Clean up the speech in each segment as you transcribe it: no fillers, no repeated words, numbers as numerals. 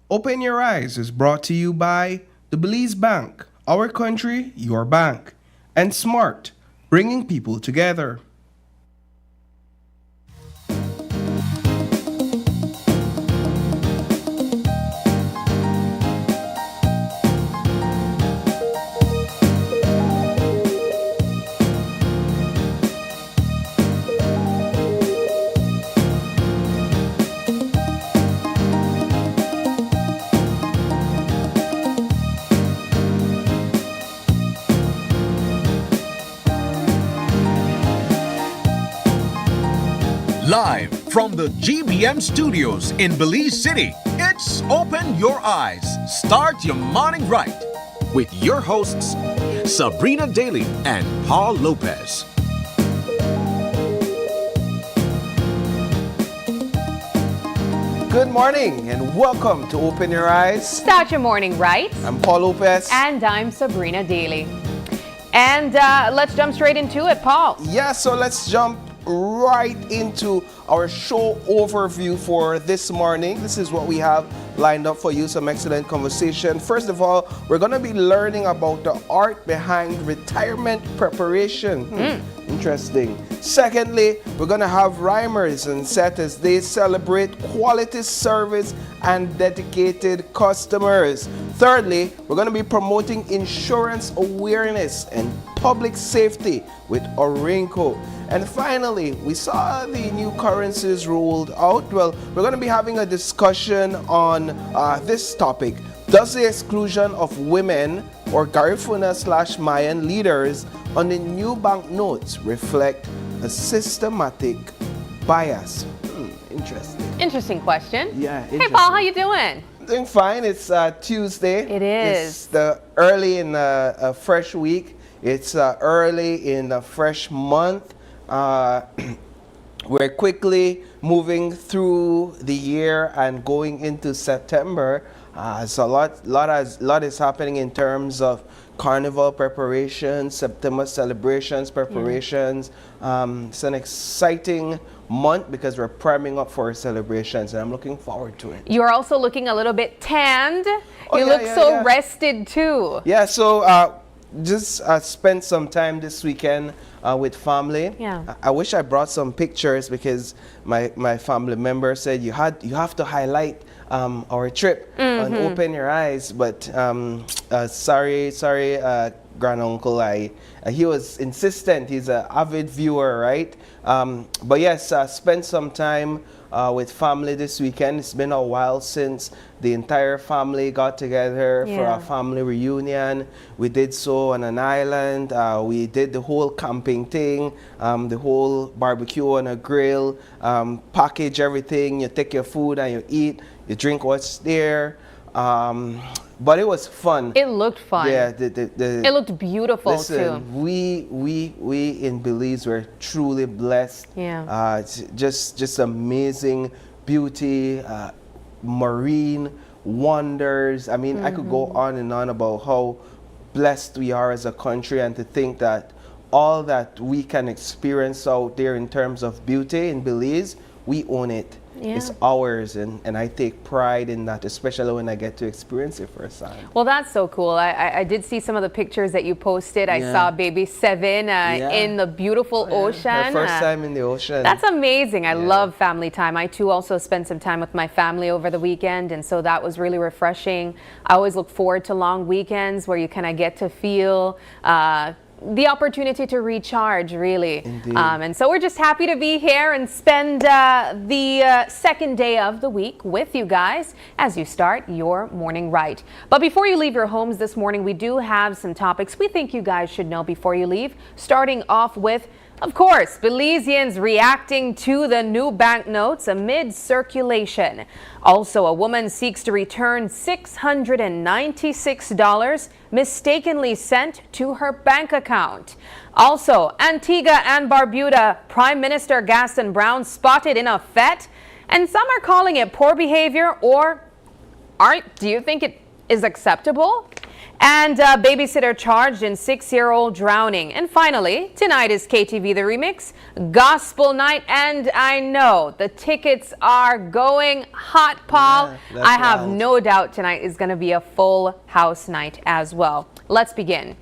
Open Your Eyes is brought to you by the Belize Bank, our country, your bank, and Smart, bringing people together. Live from the GBM studios in Belize City, it's Open Your Eyes. Start your morning right with your hosts, Sabrina Daly and Paul Lopez. Good morning and welcome to Open Your Eyes. Start your morning right. I'm Paul Lopez. And I'm Sabrina Daly. And let's jump straight into it, Paul. Yeah, so let's jump right into our show overview for this morning. This is what we have lined up for you, some excellent conversation. First of all, we're going to be learning about the art behind retirement preparation. Interesting. Secondly, we're going to have Reimers and set as they celebrate quality service and dedicated customers. Thirdly, we're going to be promoting insurance awareness and public safety with Orinco. And finally, we saw the new currencies rolled out. Well, we're going to be having a discussion on this topic. Does the exclusion of women or Garifuna/Mayan leaders on the new banknotes reflect a systematic bias? Interesting. Interesting question. Yeah, Hey, Paul, how you doing? Doing fine. It's Tuesday. It is. It's the early in a fresh week. It's early in a fresh month. We're quickly moving through the year and going into September. So a lot is happening in terms of carnival preparations, September celebrations preparations. It's an exciting month because we're priming up for celebrations, and I'm looking forward to it. You're also looking a little bit tanned. You look so rested too. Yeah, so just spent some time this weekend with family. Yeah. I wish I brought some pictures because my family member said you have to highlight our trip on Open Your Eyes, but sorry, granduncle. He was insistent. He's an avid viewer, right? But yes, spent some time with family this weekend. It's been a while since the entire family got together for a family reunion. We did so on an island. We did the whole camping thing, the whole barbecue on a grill, package everything. You take your food and you eat. You drink what's there. But it was fun. It looked fun. Yeah, it looked beautiful listen, too. We in Belize were truly blessed. Yeah. It's just amazing beauty, marine wonders. I mean, I could go on and on about how blessed we are as a country, and to think that all that we can experience out there in terms of beauty in Belize, we own it. Yeah. It's ours, and I take pride in that, especially when I get to experience it firsthand. Well, that's so cool. I did see some of the pictures that you posted. I saw baby Seven in the beautiful ocean. Her first time in the ocean. That's amazing. I love family time. I too also spent some time with my family over the weekend, and so that was really refreshing. I always look forward to long weekends where you kind of get to feel the opportunity to recharge, really. And so we're just happy to be here and spend the second day of the week with you guys as you start your morning right. But before you leave your homes this morning, we do have some topics we think you guys should know before you leave, starting off with, of course, Belizeans reacting to the new banknotes amid circulation. Also, a woman seeks to return $696 mistakenly sent to her bank account. Also, Antigua and Barbuda Prime Minister Gaston Brown spotted in a fete, and some are calling it poor behavior, or do you think it is acceptable? And babysitter charged in 6-year-old drowning. And finally, tonight is KTV The Remix, Gospel Night. And I know the tickets are going hot, Paul. Yeah, I have wild. no doubt tonight is going to be a full house night as well. Let's begin.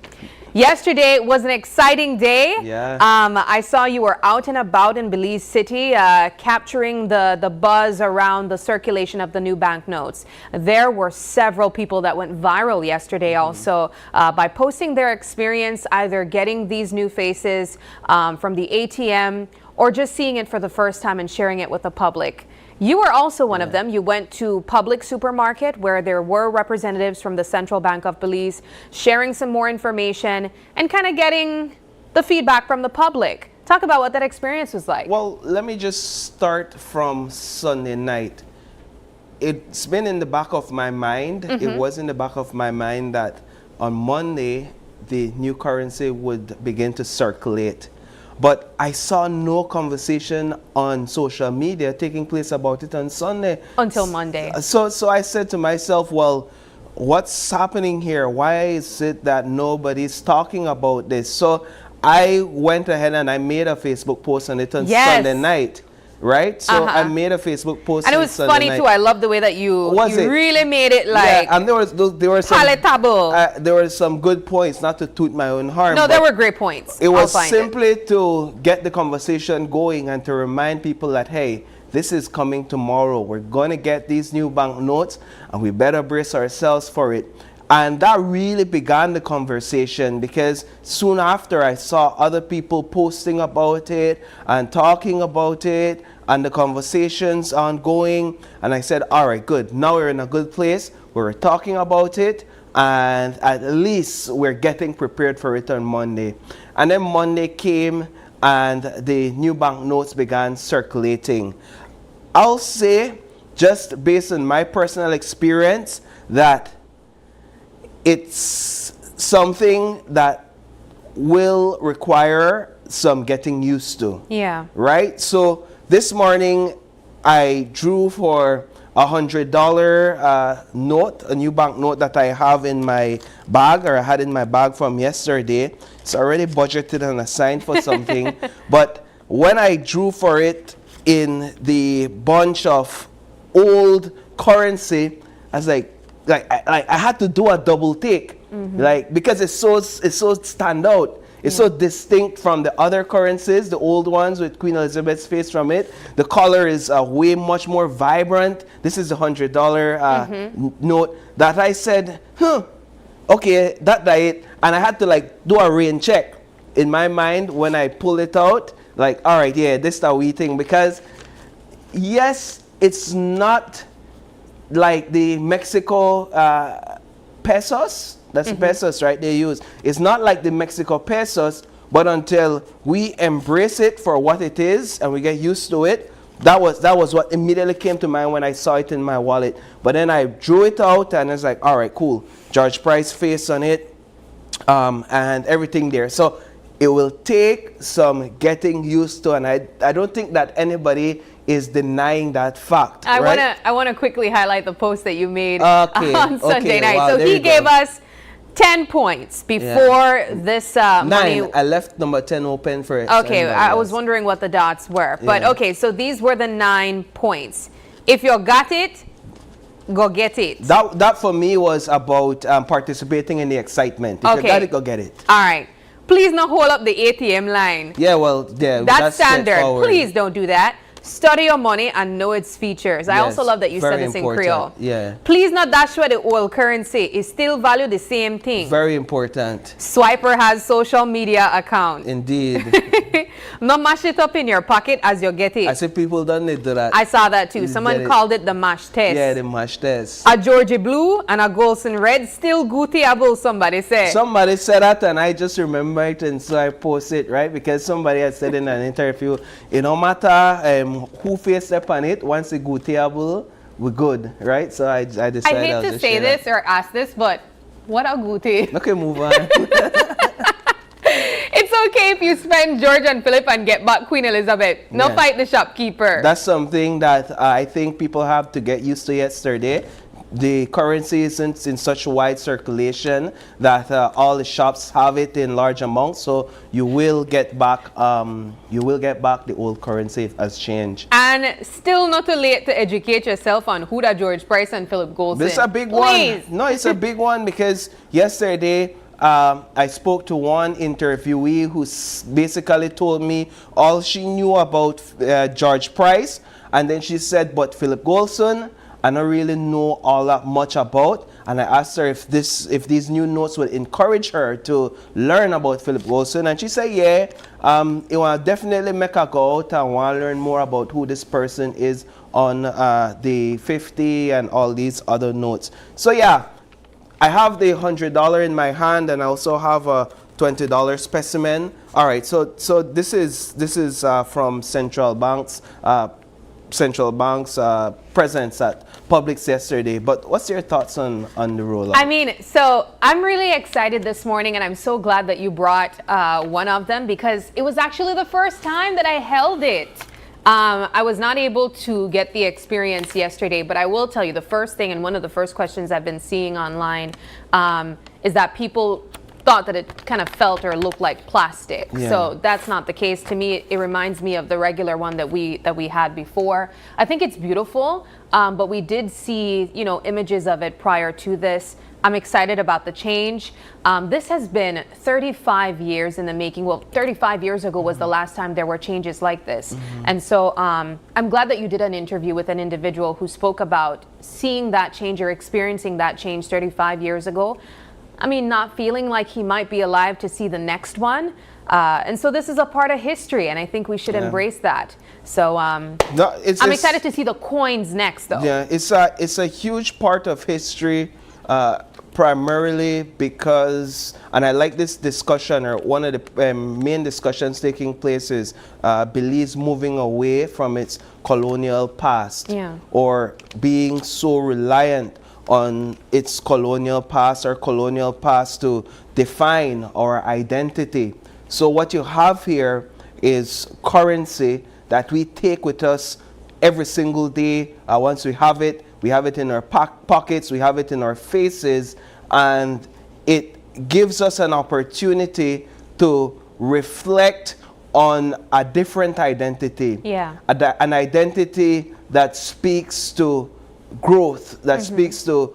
Yesterday was an exciting day. Yeah. I saw you were out and about in Belize City, capturing the buzz around the circulation of the new banknotes. There were several people that went viral yesterday also by posting their experience, either getting these new faces from the ATM or just seeing it for the first time and sharing it with the public. You were also one of them. You went to Public Supermarket where there were representatives from the Central Bank of Belize sharing some more information and kind of getting the feedback from the public. Talk about what that experience was like. Well, let me just start from Sunday night. It's been in the back of my mind. It was in the back of my mind that on Monday, the new currency would begin to circulate. But I saw no conversation on social media taking place about it on Sunday. Until Monday. So I said to myself, well, what's happening here? Why is it that nobody's talking about this? So I went ahead and I made a Facebook post on it on Sunday night. Right? So I made a Facebook post. And it was Sunday funny night. too. I love the way that you really made it like yeah, and there were some palatable. There were some good points, not to toot my own horn. No, there were great points. It was simply to get the conversation going and to remind people that, hey, this is coming tomorrow. We're going to get these new banknotes and we better brace ourselves for it. And that really began the conversation because soon after I saw other people posting about it and talking about it and the conversations ongoing. And I said, all right, good. Now we're in a good place. We're talking about it and at least we're getting prepared for it on Monday. And then Monday came and the new banknotes began circulating. I'll say, just based on my personal experience, that it's something that will require some getting used to. Yeah. Right? So this morning I drew for $100 note, a new bank note that I have in my bag, or I had in my bag from yesterday. It's already budgeted and assigned for something. But when I drew for it in the bunch of old currency, I was like I had to do a double take, like because it's so stand out. It's so distinct from the other currencies, the old ones with Queen Elizabeth's face from it. The color is way much more vibrant. This is a $100 note that I said, okay, that's it. And I had to like do a rain check in my mind when I pull it out. Like, all right, yeah, this is the wee thing, because yes, it's not like the Mexico pesos. That's the pesos, right? They use. It's not like the Mexico pesos, but until we embrace it for what it is and we get used to it, that was what immediately came to mind when I saw it in my wallet. But then I drew it out and it's like, all right, cool. George Price face on it, and everything there. So it will take some getting used to, and I don't think that anybody is denying that fact. I want to quickly highlight the post that you made on Sunday night. Wow, so he gave us 10 points before this money. 9. I left number 10 open for it. Okay, I was wondering what the dots were. But okay, so these were the 9 points. If you got it, go get it. That for me was about participating in the excitement. If you got it, go get it. All right. Please not hold up the ATM line. Yeah, well, yeah, that's standard. Please don't do that. Study your money and know its features. I also love that you said this in Creole. Yeah. Please not dash where the old currency is still value the same thing. Very important. Swiper has social media account. Indeed. Not mash it up in your pocket as you get it. I see people done do that. I saw that too. Someone called it the mash test. Yeah, the mash test. A Georgie blue and a Golson red still gootieable, somebody said. Somebody said that and I just remember it, and so I posted it, right? Because somebody had said in an interview, it no matter who faced up on it, once it gootieable, we're good, right? So I decided I hate to say this or ask this, but what a gootie. Okay, move on. It's okay if you spend George and Philip and get back Queen Elizabeth. No fight the shopkeeper. That's something that I think people have to get used to yesterday. the currency isn't in such wide circulation that all the shops have it in large amounts, so you will get back the old currency as change. And still not too late to educate yourself on who that George Price and Philip Golson. This is a big Please. one. No, it's a big one because yesterday I spoke to one interviewee who basically told me all she knew about George Price, and then she said, but Philip Golson, I don't really know all that much about. And I asked her if these new notes would encourage her to learn about Philip Golson, and she said, yeah, it will definitely make her go out and want to learn more about who this person is on the 50 and all these other notes. So yeah, I have the $100 in my hand, and I also have a $20 specimen. All right, so this is from central banks presence at Publix yesterday. But what's your thoughts on the rollout? I mean, so I'm really excited this morning, and I'm so glad that you brought one of them, because it was actually the first time that I held it. I was not able to get the experience yesterday, but I will tell you the first thing, and one of the first questions I've been seeing online is that people thought that it kind of felt or looked like plastic. Yeah. So that's not the case. To me, it reminds me of the regular one that we had before. I think it's beautiful, but we did see, you know, images of it prior to this. I'm excited about the change. This has been 35 years in the making. Well, 35 years ago was the last time there were changes like this. And so I'm glad that you did an interview with an individual who spoke about seeing that change or experiencing that change 35 years ago. I mean, not feeling like he might be alive to see the next one. And so this is a part of history, and I think we should embrace that. So I'm excited to see the coins next, though. Yeah, it's a huge part of history, primarily because, and I like this discussion, or one of the main discussions taking place is Belize moving away from its colonial past, or being so reliant on its colonial past or colonial past to define our identity. So what you have here is currency that we take with us every single day. Once we have it in our pockets, we have it in our faces, and it gives us an opportunity to reflect on a different identity. Yeah. An identity that speaks to growth, that speaks to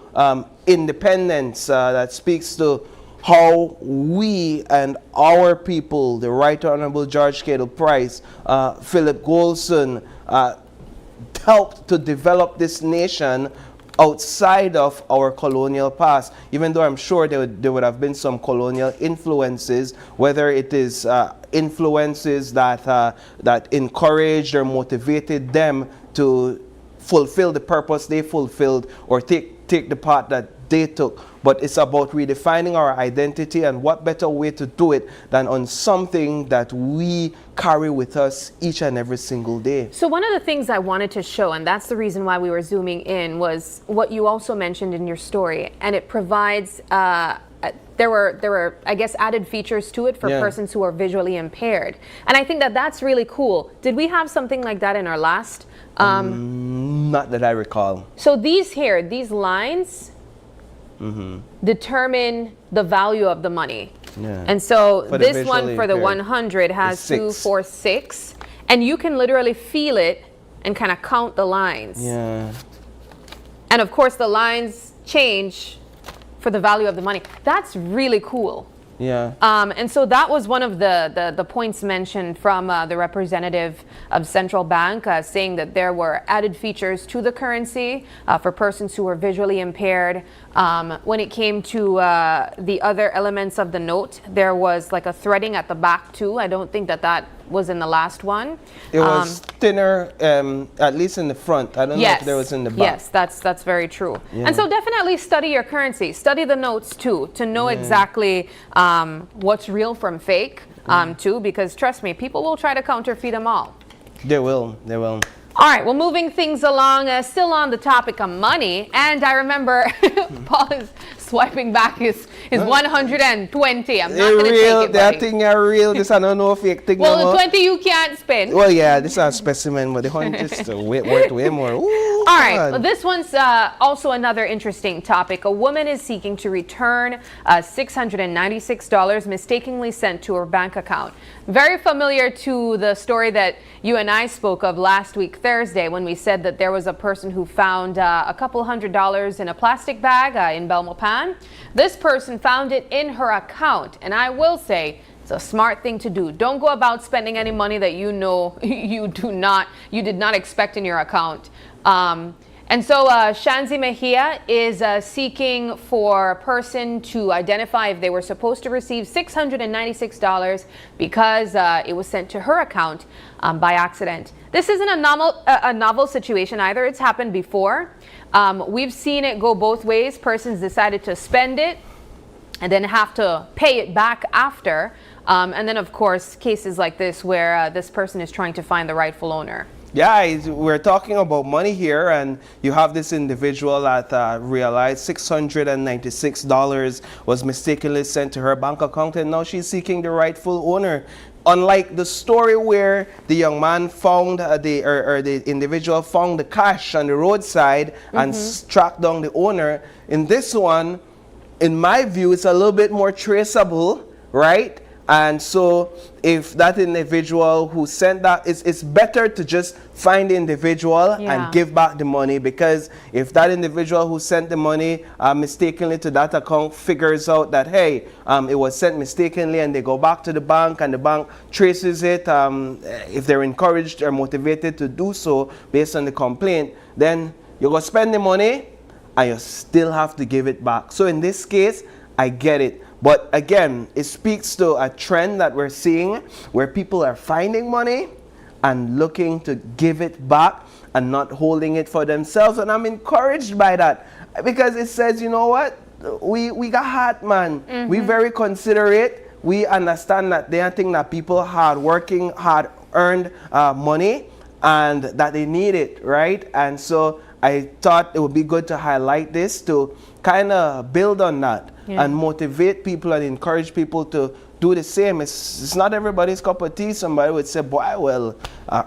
independence, that speaks to how we and our people, the Right Honorable George Cadle Price, Philip Golson, helped to develop this nation outside of our colonial past. Even though I'm sure there would have been some colonial influences, whether it is influences that encouraged or motivated them to fulfill the purpose they fulfilled, or take the path that they took. But it's about redefining our identity, and what better way to do it than on something that we carry with us each and every single day. So one of the things I wanted to show, and that's the reason why we were zooming in, was what you also mentioned in your story, and it provides there were, I guess, added features to it for persons who are visually impaired. And I think that that's really cool. Did we have something like that in our last? Not that I recall. So these lines determine the value of the money. Yeah. And so this one for the 100 has 2, 4, 6. And you can literally feel it and kind of count the lines. Yeah. And of course the lines change for the value of the money. That's really cool. Yeah. And so that was one of the points mentioned from the representative of Central Bank, saying that there were added features to the currency for persons who were visually impaired. When it came to the other elements of the note, there was like a threading at the back too. I don't think that was in the last one. It was thinner, at least in the front. I don't know if there was in the back. Yes, that's very true. Yeah. And so definitely study your currency. Study the notes too, to know exactly what's real from fake too, because trust me, people will try to counterfeit them all. They will. All right, well, moving things along, still on the topic of money, and I remember Paul is swiping back his It's 120. I'm not They're going to real. take it, That buddy. thing are real. This I don't know if fake thing. Well, no the more. 20 you can't spend. Well, yeah, this is a specimen, but the 100 is worth way more. Ooh, All right, God. well, this one's also another interesting topic. A woman is seeking to return $696 mistakenly sent to her bank account. Very familiar to the story that you and I spoke of last week, Thursday, when we said that there was a person who found a couple $100s in a plastic bag in Belmopan. This person found it in her account, and I will say, it's a smart thing to do. Don't go about spending any money that you know you did not expect in your account. And so Shanzi Mejia is seeking for a person to identify if they were supposed to receive $696 because it was sent to her account by accident. This isn't a novel situation either. It's happened before. We've seen it go both ways. Persons decided to spend it and then have to pay it back after. And then, of course, cases like this where this person is trying to find the rightful owner. Yeah, we're talking about money here, and you have this individual that realized $696 was mistakenly sent to her bank account, and now she's seeking the rightful owner. Unlike the story where the young man found the individual found the cash on the roadside and tracked down the owner, in this one, in my view, it's a little bit more traceable, right? And so if that individual who sent that, it's better to just find the individual and give back the money, because if that individual who sent the money mistakenly to that account figures out that, hey, it was sent mistakenly, and they go back to the bank and the bank traces it, if they're encouraged or motivated to do so based on the complaint, then you're going to spend the money and you still have to give it back. So in this case, I get it. But again, it speaks to a trend that we're seeing where people are finding money and looking to give it back and not holding it for themselves. And I'm encouraged by that, because it says, you know what? We got heart, man. We very considerate. We understand that they are things that people hard working, hard earned money, and that they need it, right? And so I thought it would be good to highlight this to kind of build on that and motivate people and encourage people to do the same. It's not everybody's cup of tea. Somebody would say, boy, well,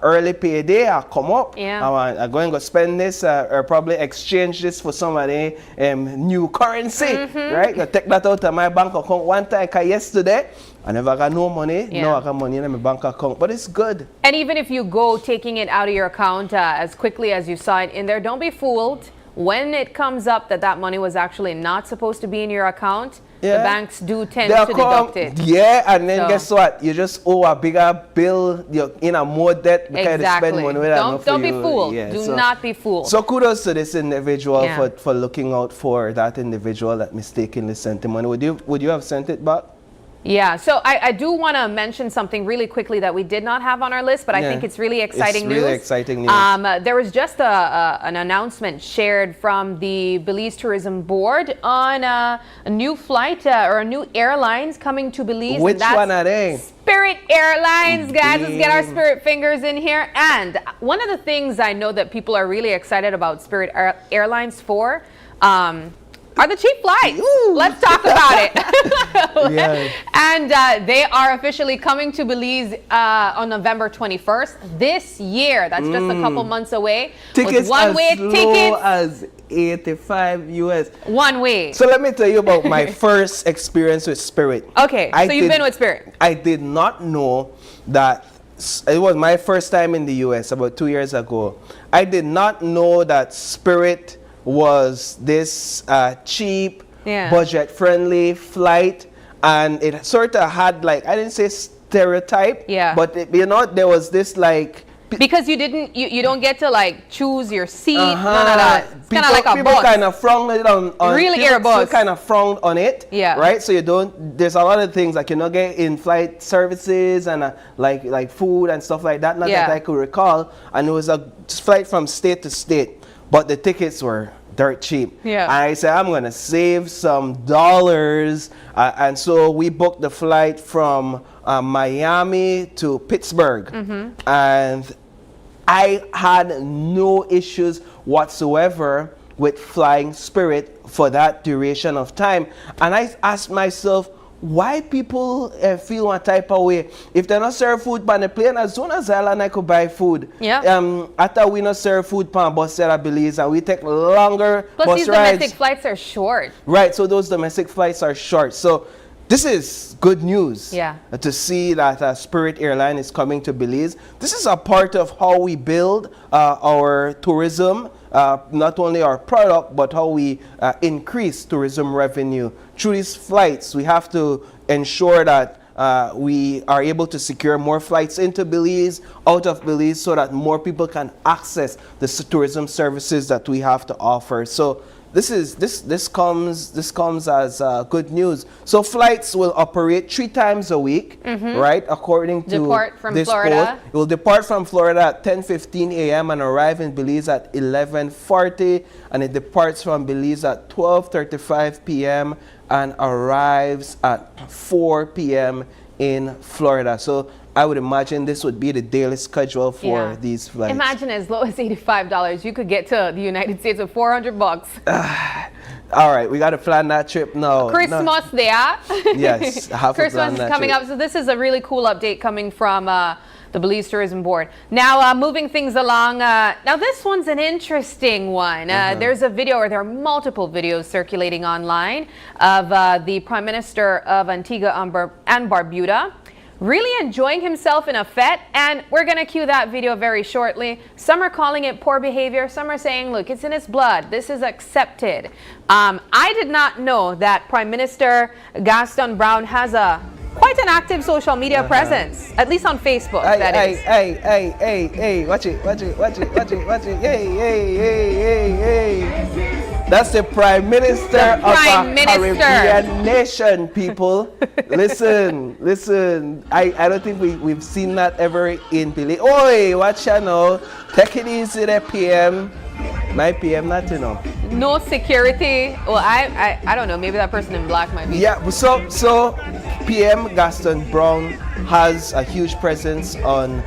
early payday, I'll come up. I'm going to spend this or probably exchange this for somebody new currency, right? I take that out of my bank account one time, because yesterday, I never got no money. No, I got money in my bank account, but it's good. And even if you go taking it out of your account as quickly as you saw it in there, don't be fooled. When it comes up that that money was actually not supposed to be in your account, the banks do tend to deduct it. Yeah, and then guess what? You just owe a bigger bill. You're in a more debt because you spend money with that. Don't be fooled. Do not be fooled. So kudos to this individual for looking out for that individual that mistakenly sent the money. Would you have sent it back? Yeah, so I do want to mention something really quickly that we did not have on our list, but I think it's really exciting news. It's really exciting news. There was just an announcement shared from the Belize Tourism Board on a new flight or a new airlines coming to Belize. Which one are they? Spirit Airlines, guys. Let's get our Spirit fingers in here. And one of the things I know that people are really excited about Spirit Airlines for are the cheap flights. Let's talk about it. And they are officially coming to Belize on November 21st this year. That's just a couple months away. Tickets one-way tickets as 85 US. One way. So let me tell you about my first experience with Spirit. Okay, so you've been with Spirit. I did not know that. It was my first time in the US about 2 years ago. I did not know that Spirit was this cheap, budget-friendly flight, and it sort of had, like, I didn't say stereotype, but there was this, like, because you don't get to like choose your seat, none of that. It's kind of like a people bus. kind of frowned it on really Airbus. Kind of frowned on it, right? So there's a lot of things like you not get in-flight services and like food and stuff like that. Not that I could recall. And it was a flight from state to state, but the tickets were dirt cheap. And I said, I'm gonna save some dollars, and so we booked the flight from Miami to Pittsburgh, and I had no issues whatsoever with flying spirit for that duration of time. And I asked myself, why people feel one type of way if they not serve food on the plane? As soon as I could buy food. Yeah. After we not serve food on bus at Belize, and we take longer Plus bus these rides. domestic flights are short. Right, so those domestic flights are short. So this is good news. Yeah. To see that Spirit Airline is coming to Belize. This is a part of how we build our tourism. Not only our product, but how we increase tourism revenue. Through these flights, we have to ensure that we are able to secure more flights into Belize, out of Belize, so that more people can access the tourism services that we have to offer. So this comes as good news. So flights will operate 3 times a week, right? According to Depart from this Florida. poll. It will depart from Florida at 10:15 a.m. and arrive in Belize at 11:40, and it departs from Belize at 12:35 p.m. and arrives at 4 p.m. in Florida. So I would imagine this would be the daily schedule for these flights. Imagine as low as $85, you could get to the United States with $400. All right, we got to plan that trip now. Christmas there. Yes, I have to plan Christmas is that coming trip. up. So this is a really cool update coming from the Belize Tourism Board. Now, moving things along. Now, this one's an interesting one. There's a video, or there are multiple videos circulating online of the Prime Minister of Antigua and Barbuda really enjoying himself in a fete, and we're going to cue that video very shortly. Some are calling it poor behavior. Some are saying, look, it's in his blood. This is accepted. I did not know that Prime Minister Gaston Brown has quite an active social media presence, at least on Facebook. Hey, watch it. Hey. That's the Prime Minister of a Caribbean nation, people. Listen. I don't think we've seen that ever in Belize. Oi, watch ya now. Take it easy there, PM. My PM, not enough. No security. Well, I don't know. Maybe that person in black might be. Yeah, so PM Gaston Brown has a huge presence on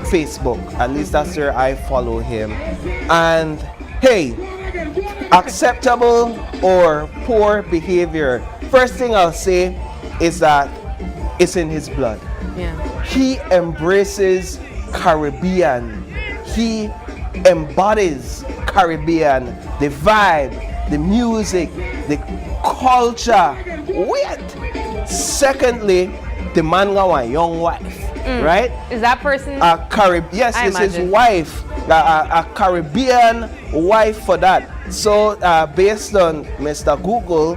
Facebook. At least that's where I follow him. And hey, acceptable or poor behavior? First thing I'll say is that it's in his blood. Yeah. He embraces Caribbean. He embodies Caribbean, the vibe, the music, the culture. Wait. Secondly, the man got a young wife, right? Is that person? Yes, it's his wife. A Caribbean wife for that. So based on Mr. Google,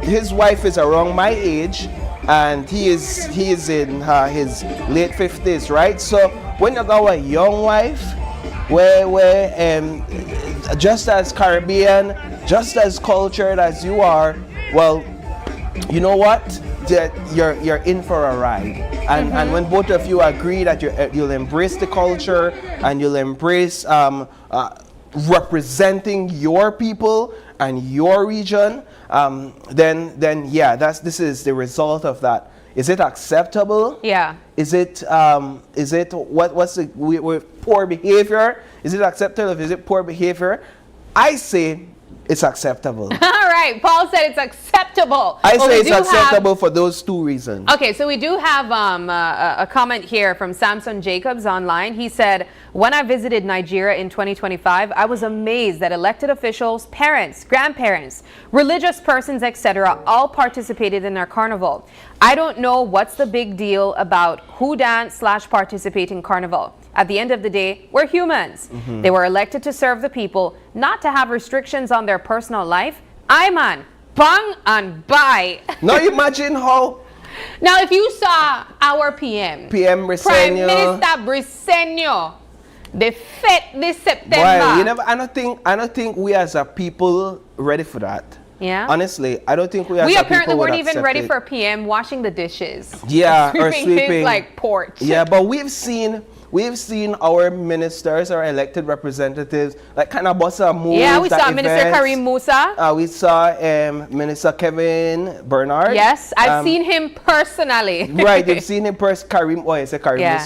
his wife is around my age, and he is in his late 50s, right? So when you got a young wife, where just as Caribbean, just as cultured as you are, well, you know what? You're in for a ride. And when both of you agree that you'll embrace the culture and you'll embrace representing your people and your region, then yeah, this is the result of that. Is it acceptable? Yeah. Is it what's the poor behavior? Is it acceptable? Is it poor behavior? I say it's acceptable. All right, Paul said it's acceptable. I say it's acceptable for those 2 reasons. Okay, so we do have a comment here from Samson Jacobs online. He said, when I visited Nigeria in 2025, I was amazed that elected officials, parents, grandparents, religious persons, etc., all participated in our carnival. I don't know what's the big deal about who dance / participate in carnival. At the end of the day, we're humans. They were elected to serve the people, not to have restrictions on their personal life. I man, bang and buy. Now imagine how. Now, if you saw our PM Briceño, Prime Minister Briceño, the fete this September. Boy, I don't think we as a people ready for that. Yeah. Honestly, I don't think we as a people apparently would weren't even ready accept for a PM washing the dishes. Yeah, or sweeping his like porch. Yeah, but we've seen our ministers, our elected representatives, like kind of bust a move. Yeah, we saw Minister Karim Musa. We saw Minister Kevin Bernard. Yes, I've seen him personally. Right, you've seen him Karim Musa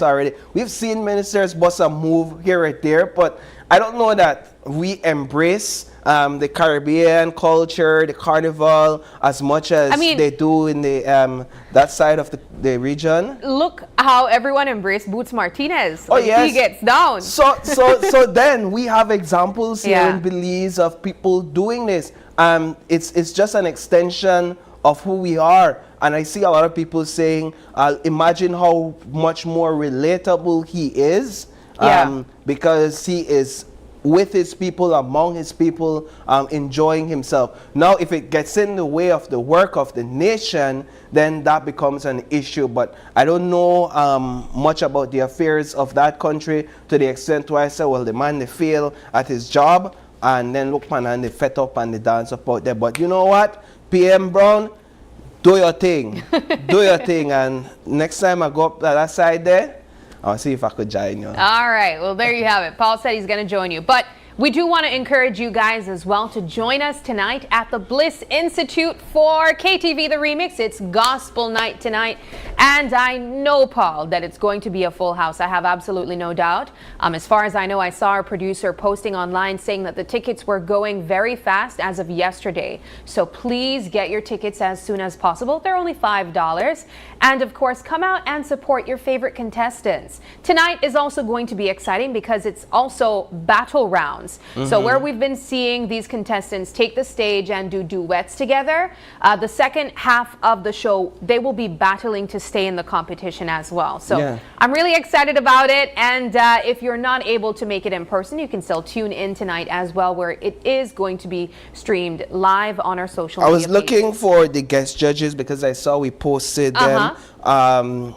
already. We've seen ministers bust a move here or there, but I don't know that we embrace the Caribbean culture, the carnival, as much as they do in the that side of the region. Look how everyone embraced Boots Martinez. Oh, yes. He gets down. So then we have examples here in Belize of people doing this. It's just an extension of who we are. And I see a lot of people saying, imagine how much more relatable he is, because he is with his people, among his people, enjoying himself. Now, if it gets in the way of the work of the nation, then that becomes an issue. But I don't know much about the affairs of that country to the extent where I say, well, the man, they fail at his job, and then look, man, and they fet up and they dance up out there. But you know what? PM Brown, do your thing. Do your thing. And next time I go up that side there, I'll see if I could join you. All right. Well, there you have it. Paul said he's going to join you. But we do want to encourage you guys as well to join us tonight at the Bliss Institute for KTV The Remix. It's gospel night tonight. And I know, Paul, that it's going to be a full house. I have absolutely no doubt. As far as I know, I saw our producer posting online saying that the tickets were going very fast as of yesterday. So please get your tickets as soon as possible. They're only $5. And of course, come out and support your favorite contestants. Tonight is also going to be exciting because it's also battle rounds. So where we've been seeing these contestants take the stage and do duets together, the second half of the show, they will be battling to stay in the competition as well. So I'm really excited about it. And if you're not able to make it in person, you can still tune in tonight as well, where it is going to be streamed live on our social media I was looking for the guest judges because I saw we posted them.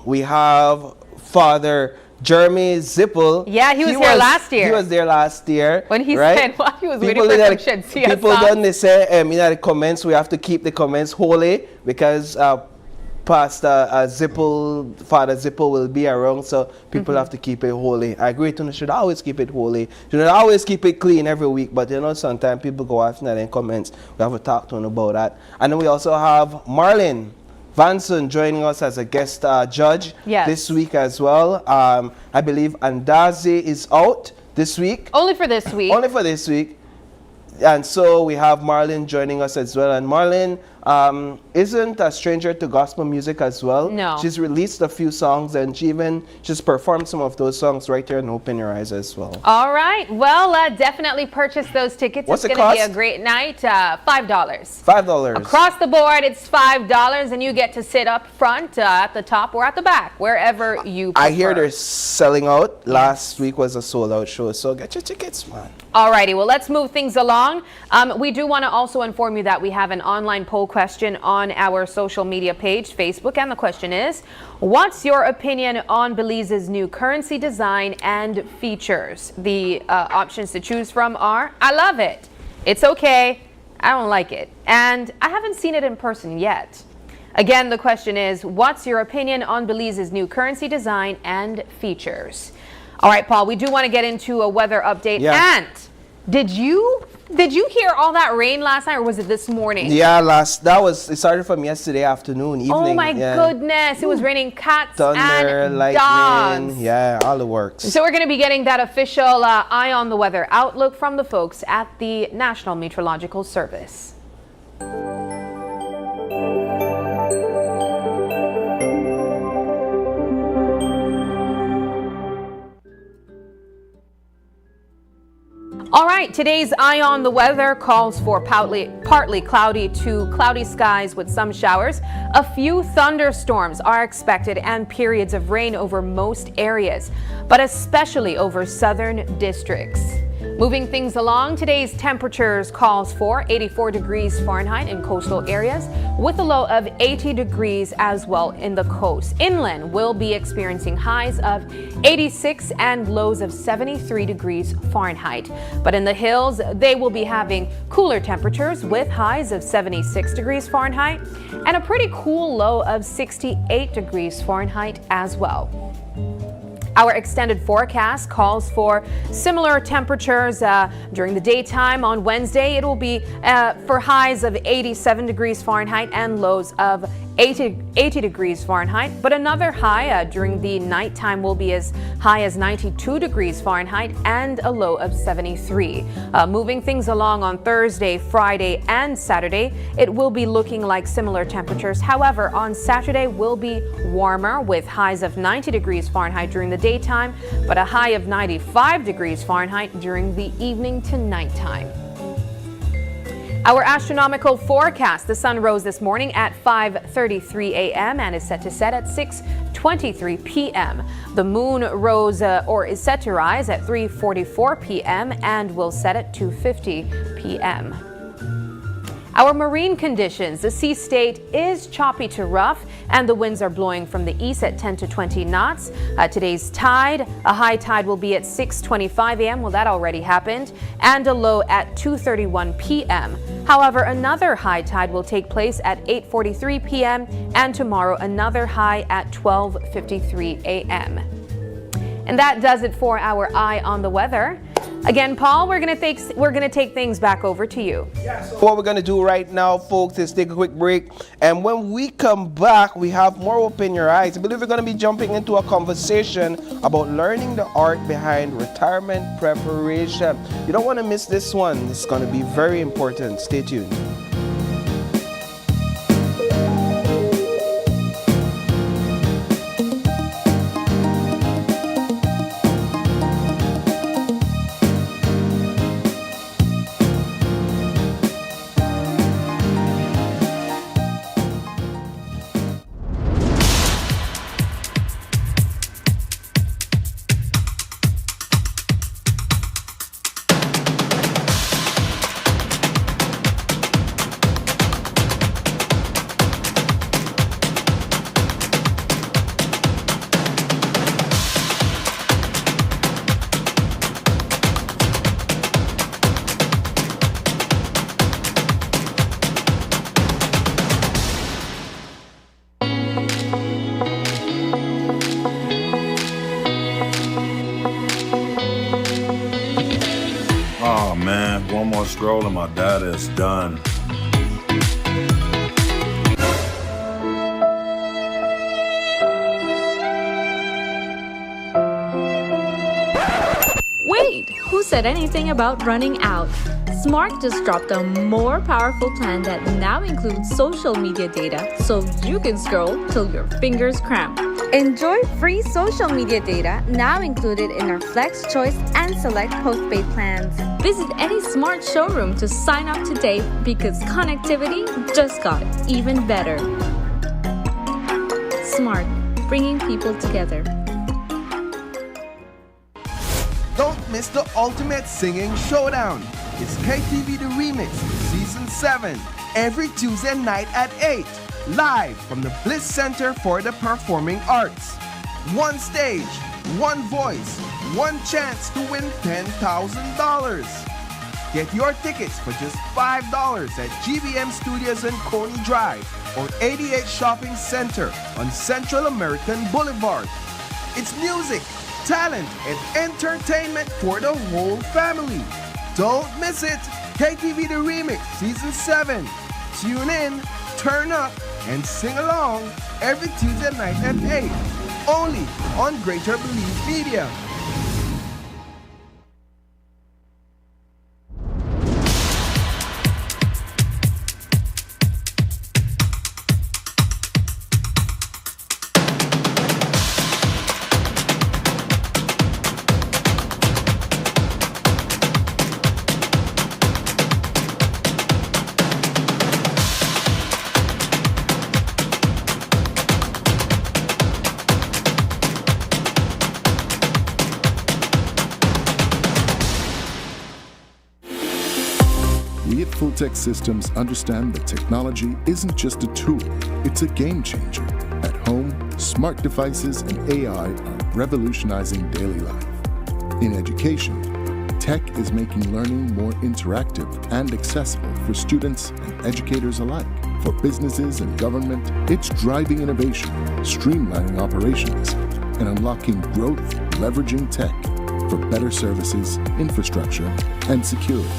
We have Father Jeremy Zippel. Yeah, he was here last year. He was there last year. When he said while he was waiting for some people don't they say in the comments, we have to keep the comments holy because Pastor Zippel, Father Zippel will be around, so people have to keep it holy. I agree, you should always keep it holy. You know, always keep it clean every week, but you know, sometimes people go after that in comments. We have to talk to them about that. And then we also have Marlon Vanson joining us as a guest judge this week as well. I believe Andazi is out this week. Only for this week. Only for this week. And so we have Marlon joining us as well. And Marlon isn't a stranger to gospel music as well. No. She's released a few songs and she's performed some of those songs right here in Open Your Eyes as well. All right. Well, definitely purchase those tickets. What's it's going to be a great night. $5. $5. Across the board, it's $5, and you get to sit up front, at the top, or at the back, wherever you prefer. I hear they're selling out. Last week was a sold-out show, so get your tickets, man. All righty. Well, let's move things along. We do want to also inform you that we have an online poll question on our social media page, Facebook, and the question is, what's your opinion on Belize's new currency design and features? The options to choose from are, I love it, it's okay, I don't like it, and I haven't seen it in person yet. Again, the question is, what's your opinion on Belize's new currency design and features? All right, Paul, we do want to get into a weather update. And did you hear all that rain last night, or was it this morning? Yeah, it started from yesterday afternoon, evening. Oh my goodness, it was raining cats thunder, and lightning, dogs. Yeah, all the works. So we're going to be getting that official Eye on the Weather outlook from the folks at the National Meteorological Service. All right, today's Eye on the Weather calls for partly cloudy to cloudy skies with some showers. A few thunderstorms are expected and periods of rain over most areas, but especially over southern districts. Moving things along, today's temperatures calls for 84 degrees Fahrenheit in coastal areas with a low of 80 degrees as well in the coast. Inland will be experiencing highs of 86 and lows of 73 degrees Fahrenheit. But in the hills, they will be having cooler temperatures with highs of 76 degrees Fahrenheit and a pretty cool low of 68 degrees Fahrenheit as well. Our extended forecast calls for similar temperatures during the daytime. On Wednesday, it will be for highs of 87 degrees Fahrenheit and lows of 80 degrees Fahrenheit, but another high during the nighttime will be as high as 92 degrees Fahrenheit and a low of 73. Moving things along on Thursday, Friday, and Saturday, it will be looking like similar temperatures. However, on Saturday will be warmer with highs of 90 degrees Fahrenheit during the daytime, but a high of 95 degrees Fahrenheit during the evening to nighttime. Our astronomical forecast: the sun rose this morning at 5:33 a.m. and is set to set at 6:23 p.m. The moon rose or is set to rise at 3:44 p.m. and will set at 2:50 p.m. Our marine conditions: the sea state is choppy to rough and the winds are blowing from the east at 10 to 20 knots. Today's tide, a high tide will be at 6:25 a.m. Well, that already happened, and a low at 2:31 p.m. However, another high tide will take place at 8:43 p.m. and tomorrow another high at 12:53 a.m. And that does it for our Eye on the Weather. Again, Paul, we're gonna take things back over to you. What we're gonna do right now, folks, is take a quick break, and when we come back, we have more Open Your Eyes. I believe we're gonna be jumping into a conversation about learning the art behind retirement preparation. You don't want to miss this one. It's gonna be very important. Stay tuned. Oh man, one more stroll and my data is done. Wait, who said anything about running out? Smart just dropped a more powerful plan that now includes social media data, so you can scroll till your fingers cramp. Enjoy free social media data now included in our Flex Choice and Select postpaid plans. Visit any Smart showroom to sign up today because connectivity just got even better. Smart, bringing people together. Don't miss the ultimate singing showdown. It's KTV The Remix Season 7 every Tuesday night at 8. Live from the Bliss Center for the Performing Arts. One stage, one voice, one chance to win $10,000. Get your tickets for just $5 at GBM Studios in Coney Drive or 88 Shopping Center on Central American Boulevard. It's music, talent, and entertainment for the whole family. Don't miss it. KTV The Remix Season 7. Tune in, turn up, and sing along every Tuesday night at 8. Only on Greater Believe Media. We at Fulltech Systems understand that technology isn't just a tool, it's a game changer. At home, smart devices and AI are revolutionizing daily life. In education, tech is making learning more interactive and accessible for students and educators alike. For businesses and government, it's driving innovation, streamlining operations, and unlocking growth leveraging tech for better services, infrastructure, and security.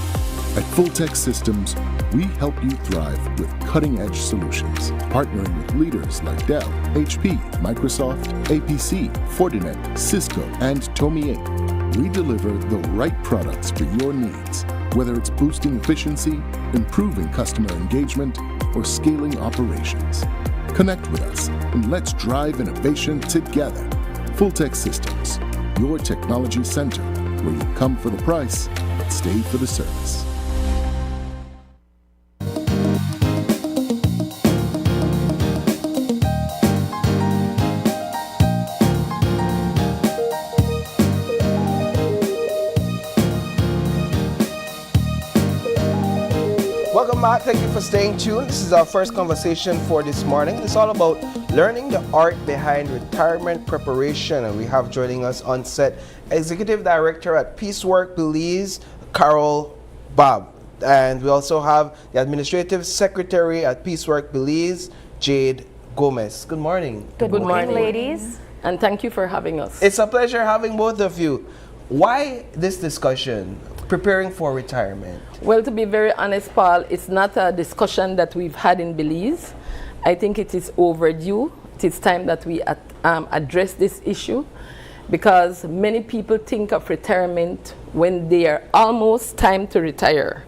At Fulltech Systems, we help you thrive with cutting-edge solutions, partnering with leaders like Dell, HP, Microsoft, APC, Fortinet, Cisco, and Tomy Inc. We deliver the right products for your needs, whether it's boosting efficiency, improving customer engagement, or scaling operations. Connect with us and let's drive innovation together. Fulltech Systems, your technology center, where you come for the price, but stay for the service. Welcome back. Thank you for staying tuned. This is our first conversation for this morning. It's all about learning the art behind retirement preparation. And we have joining us on set Executive Director at Peacework Belize, Carol Bob. And we also have the Administrative Secretary at Peacework Belize, Jade Gomez. Good morning. Good morning, ladies. And thank you for having us. It's a pleasure having both of you. Why this discussion? Preparing for retirement. Well, to be very honest, Paul, it's not a discussion that we've had in Belize. I think it is overdue. It is time that we address this issue, because many people think of retirement when they are almost time to retire.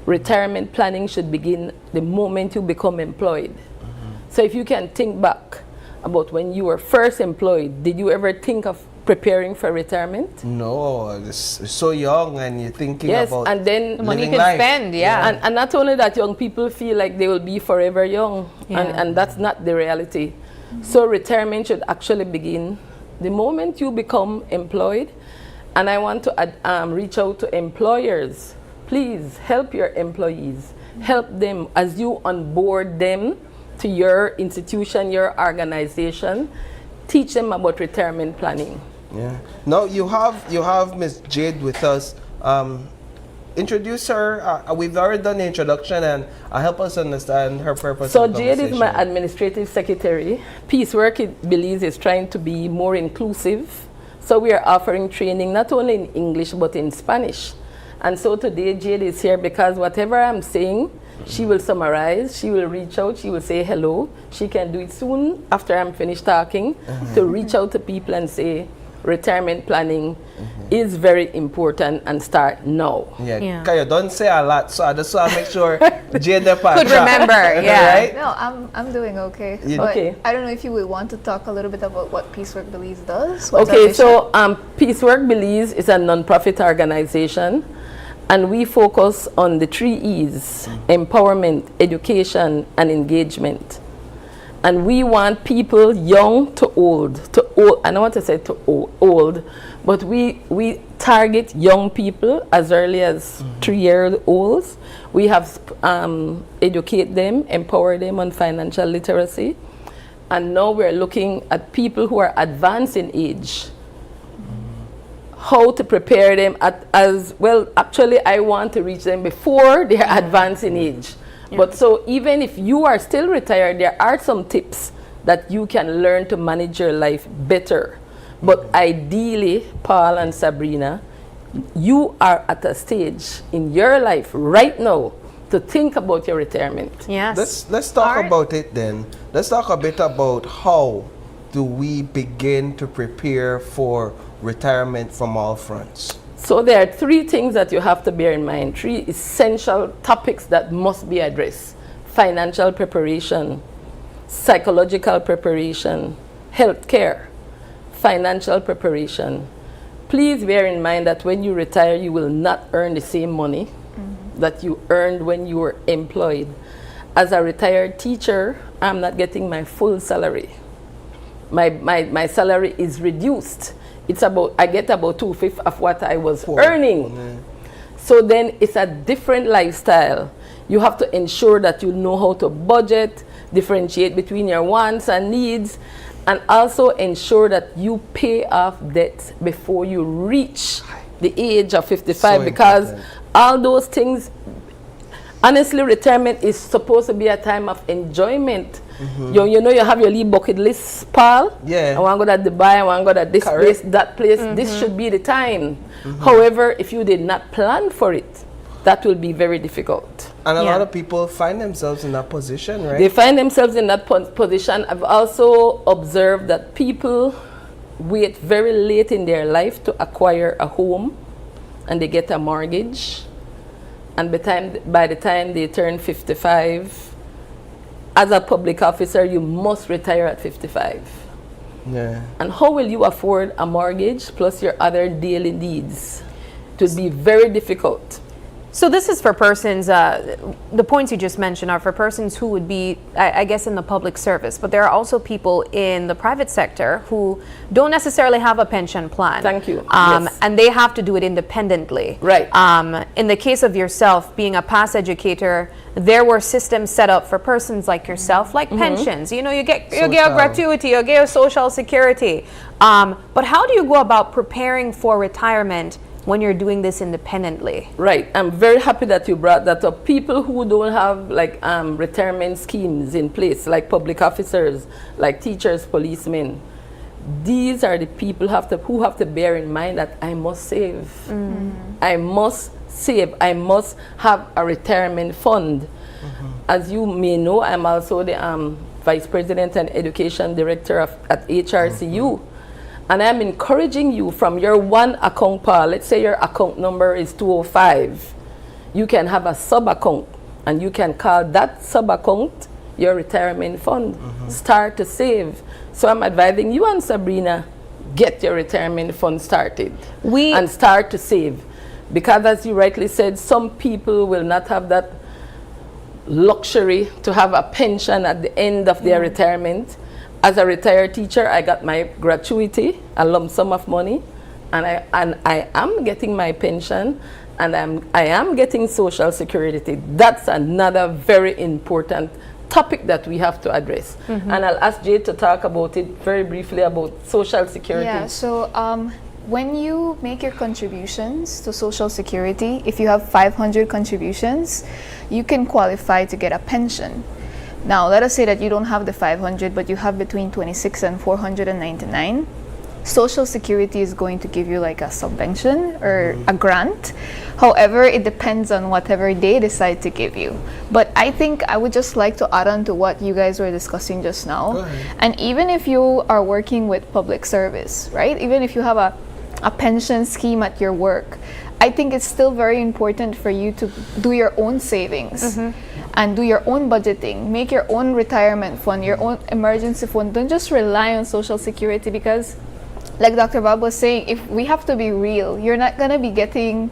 Retirement planning should begin the moment you become employed. So if you can think back about when you were first employed, did you ever think of preparing for retirement? No, it's so young and you're thinking about and then the money you living can life. spend, yeah. And not only that, young people feel like they will be forever young, and that's not the reality. So retirement should actually begin the moment you become employed. And I want to reach out to employers. Please help your employees. Help them as you onboard them to your institution, your organization. Teach them about retirement planning. Yeah. Now you have Miss Jade with us. Introduce her. We've already done the introduction, and help us understand her purpose. So of the Jade is my conversation. administrative secretary. Peacework, it believes, is trying to be more inclusive. So we are offering training not only in English but in Spanish. And so today Jade is here because whatever I'm saying, she will summarize, she will reach out, she will say hello. She can do it soon after I'm finished talking to reach out to people and say, retirement planning is very important and start now. Yeah, because you don't say a lot, so I just want to make sure Jade Could remember, yeah. Right? No, I'm doing okay. You- But Okay. I don't know if you would want to talk a little bit about what Peacework Belize does. What's our Okay, mission? so Peacework Belize is a non-profit organization, and we focus on the 3 E's: empowerment, education, and engagement. And we want people young to old, I don't want to say to old, but we target young people as early as 3-year-olds. We have educate them, empower them on financial literacy. And now we're looking at people who are advanced in age, how to prepare them as well. Actually, I want to reach them before they are advanced in age. But so even if you are still retired, there are some tips that you can learn to manage your life better. But ideally, Paul and Sabrina, you are at a stage in your life right now to think about your retirement. Yes. Let's talk about it then. Let's talk a bit about how do we begin to prepare for retirement from all fronts. So there are 3 things that you have to bear in mind, 3 essential topics that must be addressed: financial preparation, psychological preparation, healthcare. Financial preparation. Please bear in mind that when you retire, you will not earn the same money that you earned when you were employed. As a retired teacher, I'm not getting my full salary. My salary is reduced. I get about 2/5 of what I was earning. So then it's a different lifestyle. You have to ensure that you know how to budget, differentiate between your wants and needs, and also ensure that you pay off debts before you reach the age of 55, because all those things, honestly, retirement is supposed to be a time of enjoyment. You know, you have your leave bucket list, Paul. Yeah. I want to go to Dubai, I want to go to this place, that place. This should be the time. However, if you did not plan for it, that will be very difficult. And a lot of people find themselves in that position, right? They find themselves in that position. I've also observed that people wait very late in their life to acquire a home, and they get a mortgage. And by the time they turn 55, as a public officer, you must retire at 55. Yeah. And how will you afford a mortgage plus your other daily needs? It would be very difficult. So this is for persons, the points you just mentioned are for persons who would be, I guess, in the public service, but there are also people in the private sector who don't necessarily have a pension plan. Thank you. Yes. And they have to do it independently. Right. In the case of yourself, being a past educator, there were systems set up for persons like yourself, like pensions. You know, you get a gratuity, you get a social security. But how do you go about preparing for retirement when you're doing this independently? Right. I'm very happy that you brought that up. People who don't have like retirement schemes in place, like public officers, like teachers, policemen, these are the people who have to bear in mind that I must save. I must save. I must have a retirement fund. As you may know, I'm also the Vice President and Education Director at HRCU. And I'm encouraging you from your one account, let's say your account number is 205, you can have a sub-account, and you can call that sub-account your retirement fund. Start to save. So I'm advising you and Sabrina, get your retirement fund started and start to save. Because as you rightly said, some people will not have that luxury to have a pension at the end of their retirement. As a retired teacher, I got my gratuity, a lump sum of money, and I am getting my pension, and I am getting social security. That's another very important topic that we have to address. And I'll ask Jay to talk about it very briefly about social security. Yeah, so when you make your contributions to Social Security, if you have 500 contributions, you can qualify to get a pension. Now, let us say that you don't have the 500, but you have between 26 and 499. Social Security is going to give you like a subvention or a grant. However, it depends on whatever they decide to give you. But I think I would just like to add on to what you guys were discussing just now. And even if you are working with public service, right? Even if you have a pension scheme at your work, I think it's still very important for you to do your own savings and do your own budgeting, make your own retirement fund, your own emergency fund. Don't just rely on Social Security, because like Dr. Bob was saying, if we have to be real, you're not gonna be getting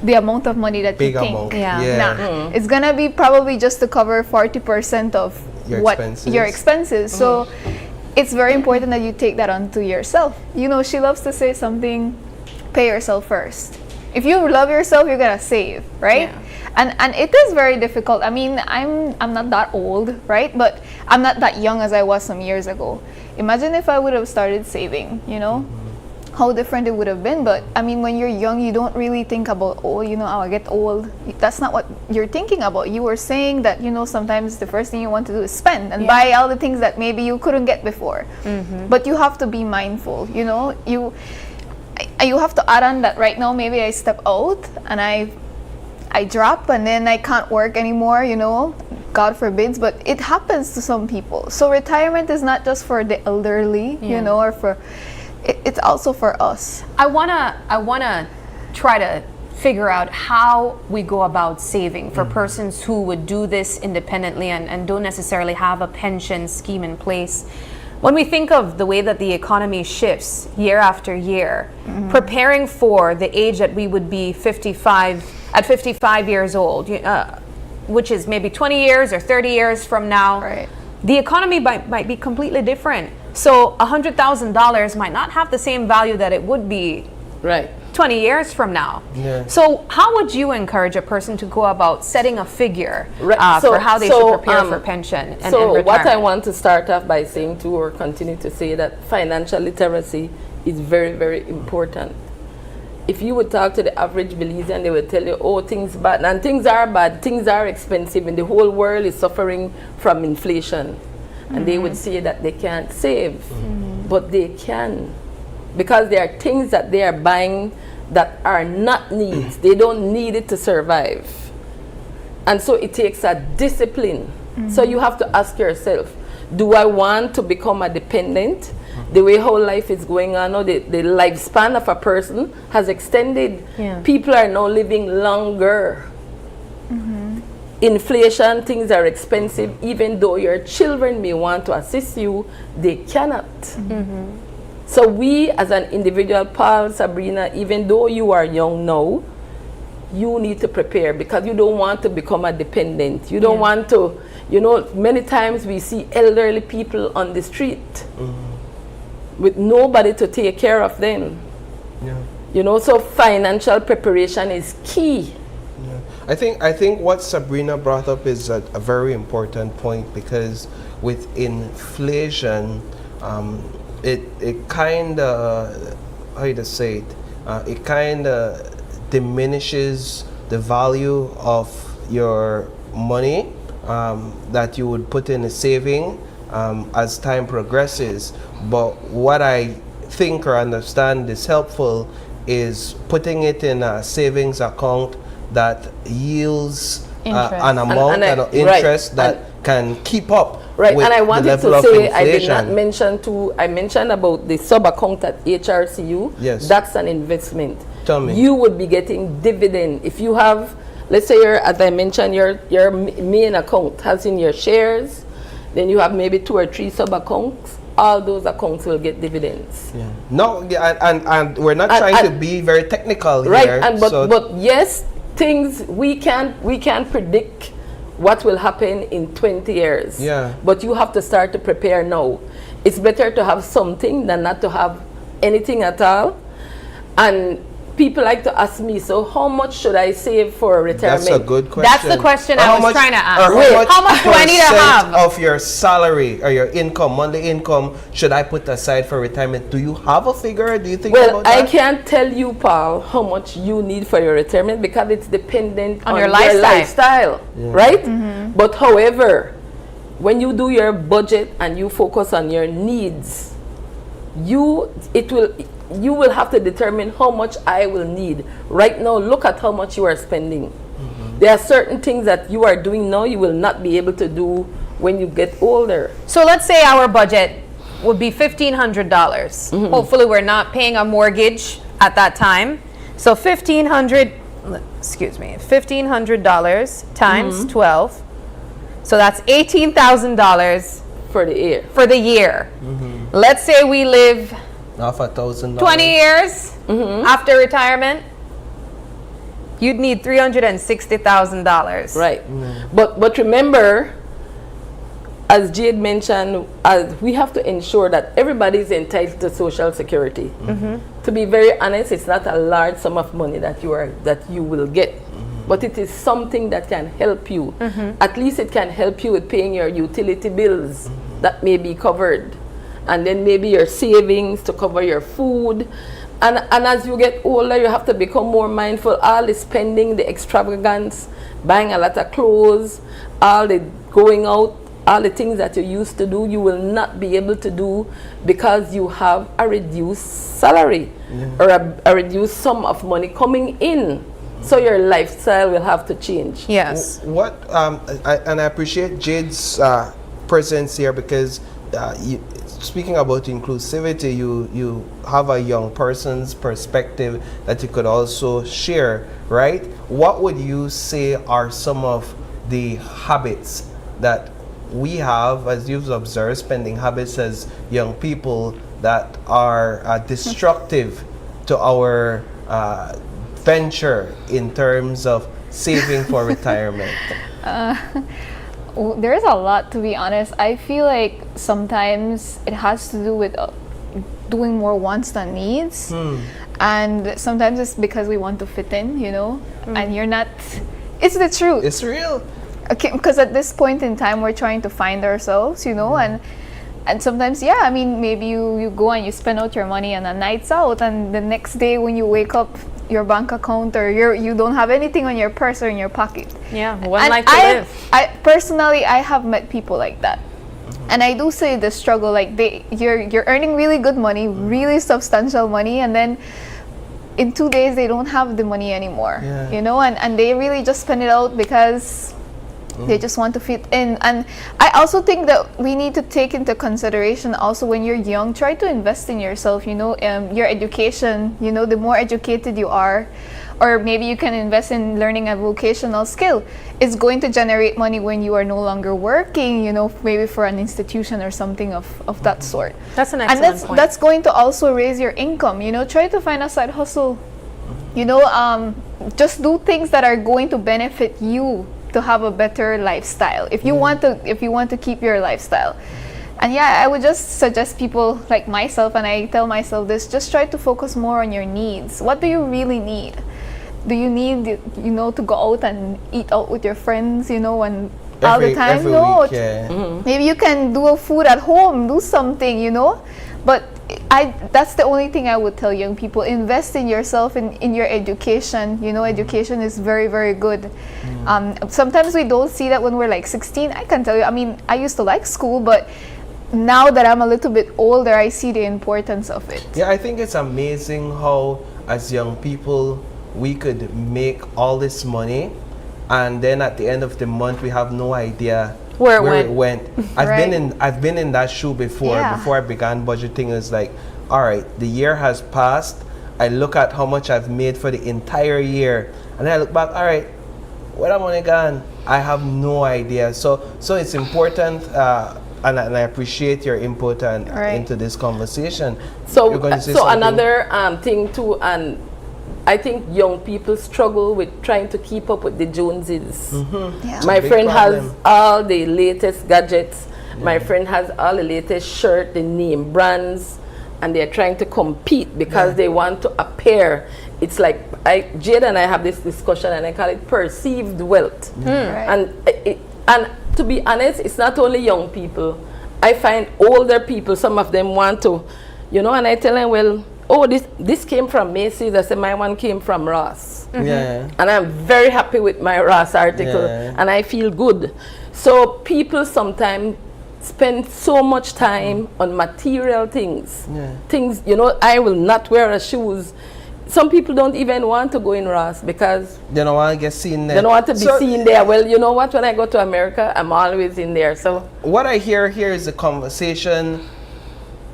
the amount of money that you think. It's gonna be probably just to cover 40% of your expenses. So it's very important that you take that onto yourself. You know, she loves to say something, pay yourself first. If you love yourself, you're gonna save, right? And it is very difficult. I mean, I'm not that old, right? But I'm not that young as I was some years ago. Imagine if I would have started saving, you know, how different it would have been. But I mean, when you're young, you don't really think about, oh, you know, I'll get old. That's not what you're thinking about. You were saying that, you know, sometimes the first thing you want to do is spend and buy all the things that maybe you couldn't get before. But you have to be mindful, you know. You have to add on that right now maybe I step out and I drop and then I can't work anymore, you know, God forbids, but it happens to some people. So retirement is not just for the elderly, you know, or it's also for us. I wanna try to figure out how we go about saving for persons who would do this independently and don't necessarily have a pension scheme in place. When we think of the way that the economy shifts year after year, preparing for the age that we would be 55 years old, which is maybe 20 years or 30 years from now, the economy might be completely different. So $100,000 might not have the same value that it would be 20 years from now. So how would you encourage a person to go about setting a figure for how they should prepare for pension and retirement? What I want to start off by saying too, or continue to say, that financial literacy is very, very important. If you would talk to the average Belizean, they would tell you, oh, things bad, and things are bad, things are expensive, and the whole world is suffering from inflation. And they would say that they can't save, but they can. Because there are things that they are buying that are not needs. They don't need it to survive. And so it takes a discipline. So you have to ask yourself, do I want to become a dependent? The way how life is going on now, the lifespan of a person has extended. People are now living longer. Inflation, things are expensive. Even though your children may want to assist you, they cannot. So we as an individual, Paul, Sabrina, even though you are young now, you need to prepare, because you don't want to become a dependent. You don't want to, you know, many times we see elderly people on the street with nobody to take care of them. You know, so financial preparation is key. I think what Sabrina brought up is a very important point, because with inflation, it kind of, how you say it, it kind of diminishes the value of your money that you would put in a saving as time progresses. But what I think or understand is helpful is putting it in a savings account that yields an amount of interest that can keep up with and I wanted the level to of say, inflation. I did not mention I mentioned about the sub account at HRCU. Yes. That's an investment. Tell me. You would be getting dividend if you have, let's say, as I mentioned, your main account has in your shares, then you have maybe 2 or 3 sub accounts. All those accounts will get dividends. No, and we're not trying to be very technical here. Right, and but yes, things we can't predict what will happen in 20 years. But you have to start to prepare now. It's better to have something than not to have anything at all. And people like to ask me, so how much should I save for retirement? That's a good question. That's the question I was trying to ask. How much do I need to have of your salary or your income, monthly income, should I put aside for retirement? Do you have a figure? Do you think about that? I can't tell you, Paul, how much you need for your retirement, because it's dependent on your lifestyle, right? But however, when you do your budget and you focus on your needs, you will have to determine how much I will need. Right now, look at how much you are spending. There are certain things that you are doing now you will not be able to do when you get older. So let's say our budget would be $1,500. Hopefully we're not paying a mortgage at that time. So $1,500 times 12. So that's $18,000 for the year. Let's say we live off $1,000. 20 years after retirement, you'd need $360,000. Right. But remember, as Jade mentioned, we have to ensure that everybody is entitled to Social Security. To be very honest, it's not a large sum of money that you will get, but it is something that can help you. At least it can help you with paying your utility bills that may be covered, and then maybe your savings to cover your food. And as you get older, you have to become more mindful. All the spending, the extravagance, buying a lot of clothes, all the going out, all the things that you used to do, you will not be able to do because you have a reduced salary or a reduced sum of money coming in. So your lifestyle will have to change. Yes. And I appreciate Jade's presence here, because speaking about inclusivity, you have a young person's perspective that you could also share, right? What would you say are some of the habits that we have, as you've observed, spending habits as young people that are destructive to our venture in terms of saving for retirement? There's a lot, to be honest. I feel like sometimes it has to do with doing more wants than needs. And sometimes it's because we want to fit in, you know, and you're not. It's the truth. It's real. Okay, because at this point in time, we're trying to find ourselves, you know, and sometimes, I mean, maybe you go and you spend out your money on a nights out, and the next day when you wake up, your bank account or you don't have anything on your purse or in your pocket. One life to live. I personally, I have met people like that, and I do say the struggle. Like you're earning really good money, really substantial money, and then in 2 days they don't have the money anymore. Yeah. You know, and they really just spend it out because they just want to fit in. And I also think that we need to take into consideration also, when you're young, try to invest in yourself, you know, your education. You know, the more educated you are, or maybe you can invest in learning a vocational skill. It's going to generate money when you are no longer working, you know, maybe for an institution or something of that sort. That's an And excellent point. that's going to also raise your income. You know, try to find a side hustle. You know, just do things that are going to benefit you to have a better lifestyle. If you want to keep your lifestyle. And yeah, I would just suggest people like myself, and I tell myself this, just try to focus more on your needs. What do you really need? Do you need, you know, to go out and eat out with your friends, you know, and all the time? Every No. week, yeah. Maybe you can do a food at home, do something, you know. But that's the only thing I would tell young people. Invest in yourself, in your education. You know, education is very, very good. Sometimes we don't see that when we're like 16. I can tell you, I mean, I used to like school, but now that I'm a little bit older, I see the importance of it. Yeah, I think it's amazing how, as young people, we could make all this money, and then at the end of the month, we have no idea Where it went. I've been in that shoe before. Yeah. Before I began budgeting, it's like, all right, the year has passed. I look at how much I've made for the entire year, and then I look back. All right, where that money gone? I have no idea. So it's important, and I appreciate your input into this conversation. So, You're going to say so something? another thing too, and I think young people struggle with trying to keep up with the Joneses. Yeah. My Big friend has problem. all the latest gadgets. My friend has all the latest shirt, the name brands, and they're trying to compete because they want to appear. It's like Jade and I have this discussion, and I call it perceived wealth. Right. And to be honest, it's not only young people. I find older people, some of them want to, you know, and I tell them, well, oh, this came from Macy's. I said, my one came from Ross. Yeah. And I'm very happy with my Ross article, and I feel good. So people sometimes spend so much time on material things. Things, you know, I will not wear a shoes. Some people don't even want to go in Ross because They don't want to get seen there. they don't want to be seen there. Well, you know what? When I go to America, I'm always in there. So What I hear here is the conversation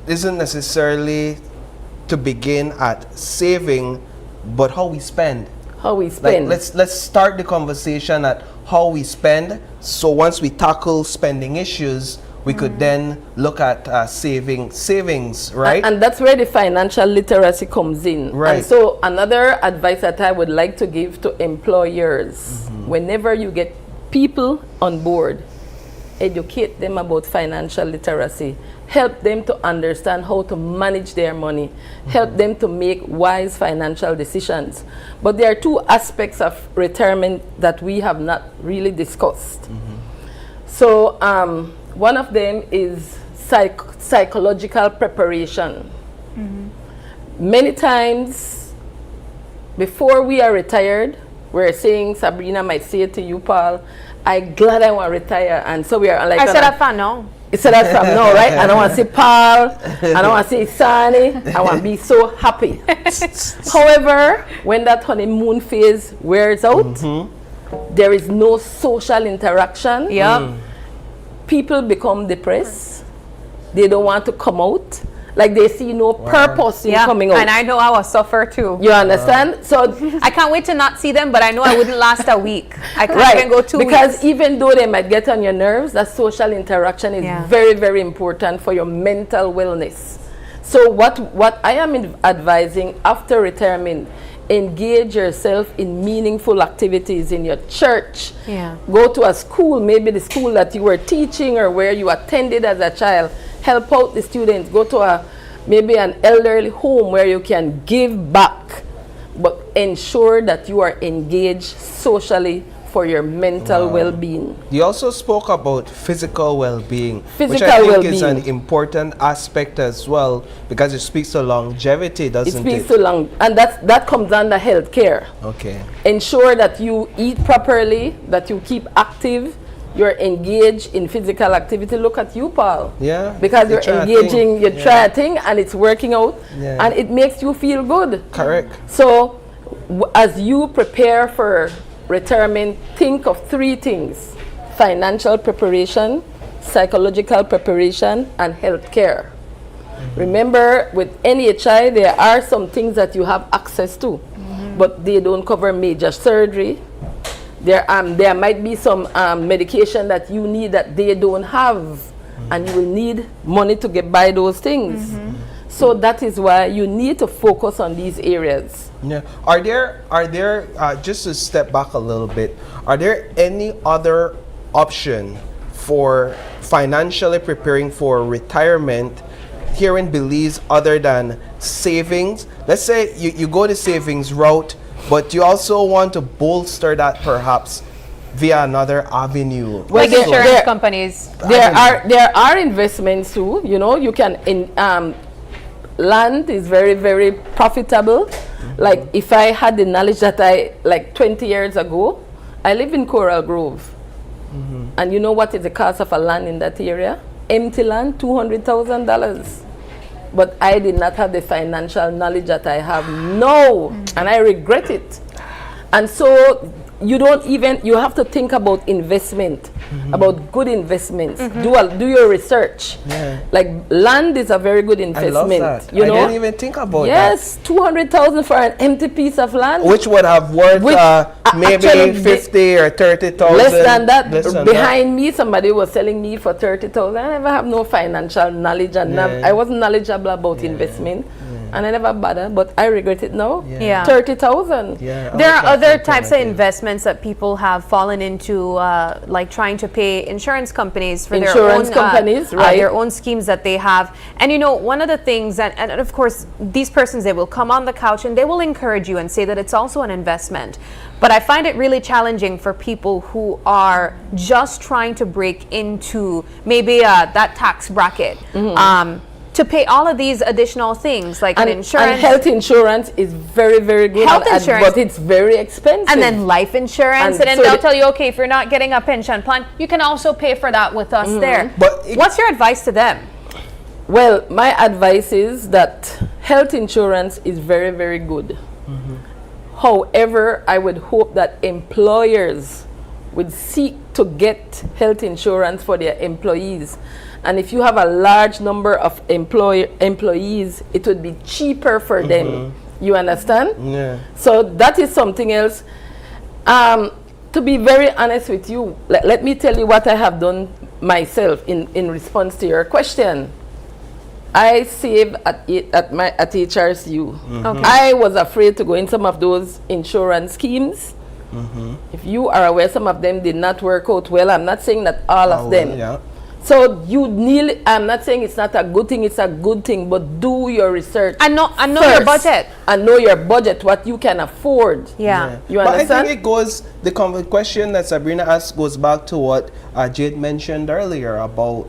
isn't necessarily to begin at saving, but how we spend. how we Like, spend. let's start the conversation at how we spend. So once we tackle spending issues, we could then look at savings, right? And that's where the financial literacy comes in. Right. And so another advice that I would like to give to employers, whenever you get people on board, educate them about financial literacy. Help them to understand how to manage their money. Help them to make wise financial decisions. But there are two aspects of retirement that we have not really discussed. So one of them is psychological preparation. Many times before we are retired, we're saying, Sabrina might say it to you, Paul, I'm glad I want to retire. And so we are like, I said that for no. you said that from now, right? I don't want to see Paul. I don't want to see Sunny. I want to be so happy. However, when that honeymoon phase wears out, there is no social interaction. People become depressed. They don't want to come out. Like they see no purpose in coming out. And I know I will suffer too. You understand? So I can't wait to not see them, but I know I wouldn't last a week. I can't even go 2 weeks. Because even though they might get on your nerves, that social interaction is very, very important for your mental wellness. So what I am advising after retirement, engage yourself in meaningful activities in your church. Go to a school, maybe the school that you were teaching or where you attended as a child. Help out the students. Go to maybe an elderly home where you can give back, but ensure that you are engaged socially for your mental well-being. You also spoke about physical well-being, which Physical I think well-being is an important aspect as well, because it speaks to longevity, doesn't it? It speaks to long, and that comes under health care. Okay. Ensure that you eat properly, that you keep active, you're engaged in physical activity. Look at you, Paul. Yeah. Because You you're try a engaging, thing. you try a thing and it's working out, Yeah. and it makes you feel good. Correct. So, as you prepare for retirement, think of 3 things: financial preparation, psychological preparation, and health care. Remember, with NHI, there are some things that you have access to, but they don't cover major surgery. There might be some medication that you need that they don't have, and you will need money to get by those things. So that is why you need to focus on these areas. Yeah. Are there just to step back a little bit, are there any other option for financially preparing for retirement here in Belize other than savings? Let's say you go the savings route, but you also want to bolster that perhaps via another avenue. Like insurance companies. There are investments too. You know, you can land is very, very profitable. Like if I had the knowledge that like 20 years ago, I live in Coral Grove. And you know what is the cost of a land in that area? Empty land, $200,000. But I did not have the financial knowledge that I have now, and I regret it. And so you have to think about investment, about good investments. Do your research. Yeah. Like land is a very good investment. I love that. You I know? didn't even think about that. Yes, $200,000 for an empty piece of land. Which would have worth maybe actually 50 or 30,000. Less than that. Less than Behind me, somebody was selling me for 30,000. I never have no financial knowledge, and I wasn't knowledgeable about investment, and I never bothered. But I regret it now. Yeah. 30,000. Yeah. There are other types of investments that people have fallen into, like trying to pay insurance companies for Insurance companies, right. their own schemes that they have. And you know, one of the things, and of course, these persons, they will come on the couch and they will encourage you and say that it's also an investment. But I find it really challenging for people who are just trying to break into maybe that tax bracket. To pay all of these additional things like an insurance. And health insurance is very, very good. Health insurance. But it's very expensive. And then life insurance. And then so they'll tell you, okay, if you're not getting a pension plan, you can also pay for that with us there. But what's your advice to them? Well, my advice is that health insurance is very, very good. However, I would hope that employers would seek to get health insurance for their employees. And if you have a large number of employees, it would be cheaper for them. You understand? Yeah. So that is something else. To be very honest with you, let me tell you what I have done myself in response to your question. I save at HRCU. Okay. I was afraid to go in some of those insurance schemes. If you are aware, some of them did not work out well. I'm not saying that all of them. Yeah. So I'm not saying it's not a good thing, it's a good thing, but do your research. And know first. your budget. And know your budget, what you can afford. Yeah. You But understand? I think it goes, the question that Sabrina asked goes back to what Jade mentioned earlier about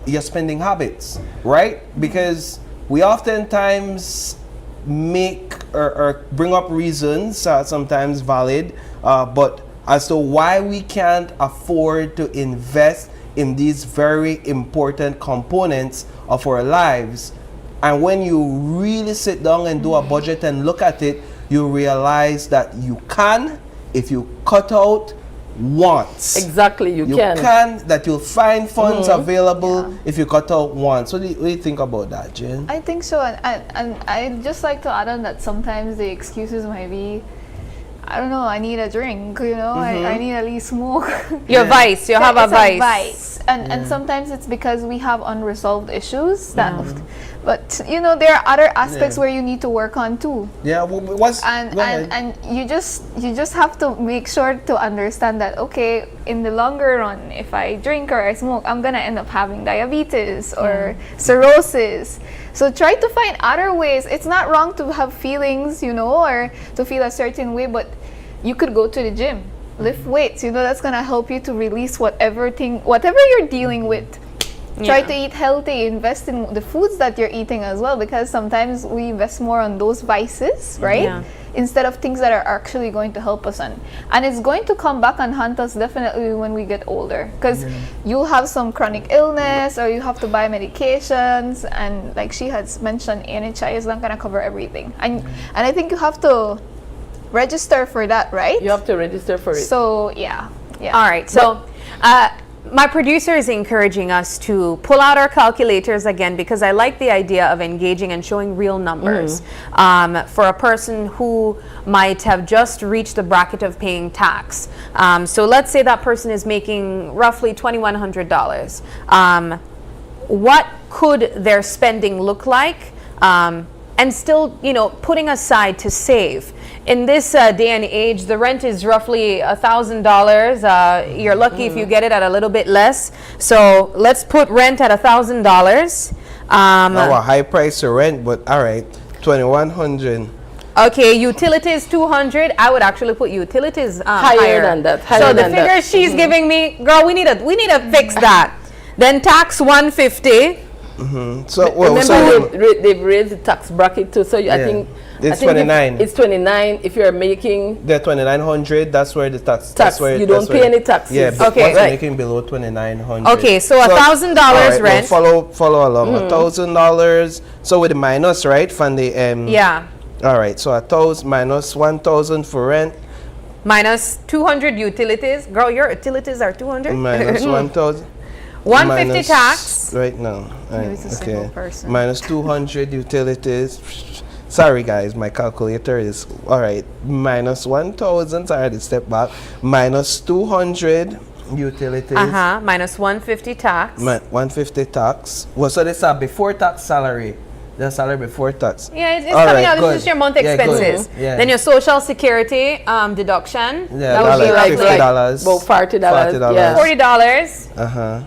your spending habits, right? Because we oftentimes make or bring up reasons, sometimes valid, but as to why we can't afford to invest in these very important components of our lives. And when you really sit down and do a budget and look at it, you realize that you can, if you cut out wants. Exactly, you can. That you'll find funds available if you cut out wants. What do you think about that, Jen? I think so, and I'd just like to add on that sometimes the excuses might be, I don't know, I need a drink, you know, I need at least smoke. Your vice, you have a vice. And sometimes it's because we have unresolved issues but you know, there are other aspects where you need to work on too. Yeah, and you just have to make sure to understand that, okay, in the longer run, if I drink or I smoke, I'm gonna end up having diabetes or cirrhosis. So try to find other ways. It's not wrong to have feelings, you know, or to feel a certain way, but you could go to the gym, lift weights, you know, that's gonna help you to release whatever you're dealing with. Try to eat healthy, invest in the foods that you're eating as well, because sometimes we invest more on those vices, right? Yeah. Instead of things that are actually going to help us. And it's going to come back and haunt us definitely when we get older, because you'll have some chronic illness or you have to buy medications, and like she has mentioned, NHI is not going to cover everything. And I think you have to register for that, right? You have to register for it. So yeah. All right. So my producer is encouraging us to pull out our calculators again, because I like the idea of engaging and showing real numbers for a person who might have just reached the bracket of paying tax. So let's say that person is making roughly $2,100. What could their spending look like? And still, you know, putting aside to save. In this day and age, the rent is roughly $1,000. You're lucky if you get it at a little bit less. So let's put rent at $1,000. Now a high price to rent, but all right, $2,100. Okay, utilities $200. I would actually put utilities higher than that. So the figures she's giving me, girl, we need to fix that. Then tax $150. So remember they've raised the tax bracket too. So I think it's 29. It's 29 if you're making the 2,900. That's where the tax. That's where you don't pay any taxes. Yeah, but okay, once you're making below 2,900. Okay, so $1,000 rent. Follow along. $1,000. So with the minus, right, from the yeah. All right, so 1,000 minus 1,000 for rent. Minus 200 utilities. Girl, your utilities are 200. Minus 1,000. 150 tax. Right now. Right, Maybe it's a single person. Minus 200 utilities. Sorry guys, my calculator is all right. Minus 1,000. Sorry, I had to step back. Minus 200 utilities. Minus 150 tax. 150 tax. Well, so this is before tax salary. The salary before tax. Yeah, it's coming out. This is your month expenses. Yeah. Then your social security deduction. Yeah, that would be like $50. about $40. Yeah. $40.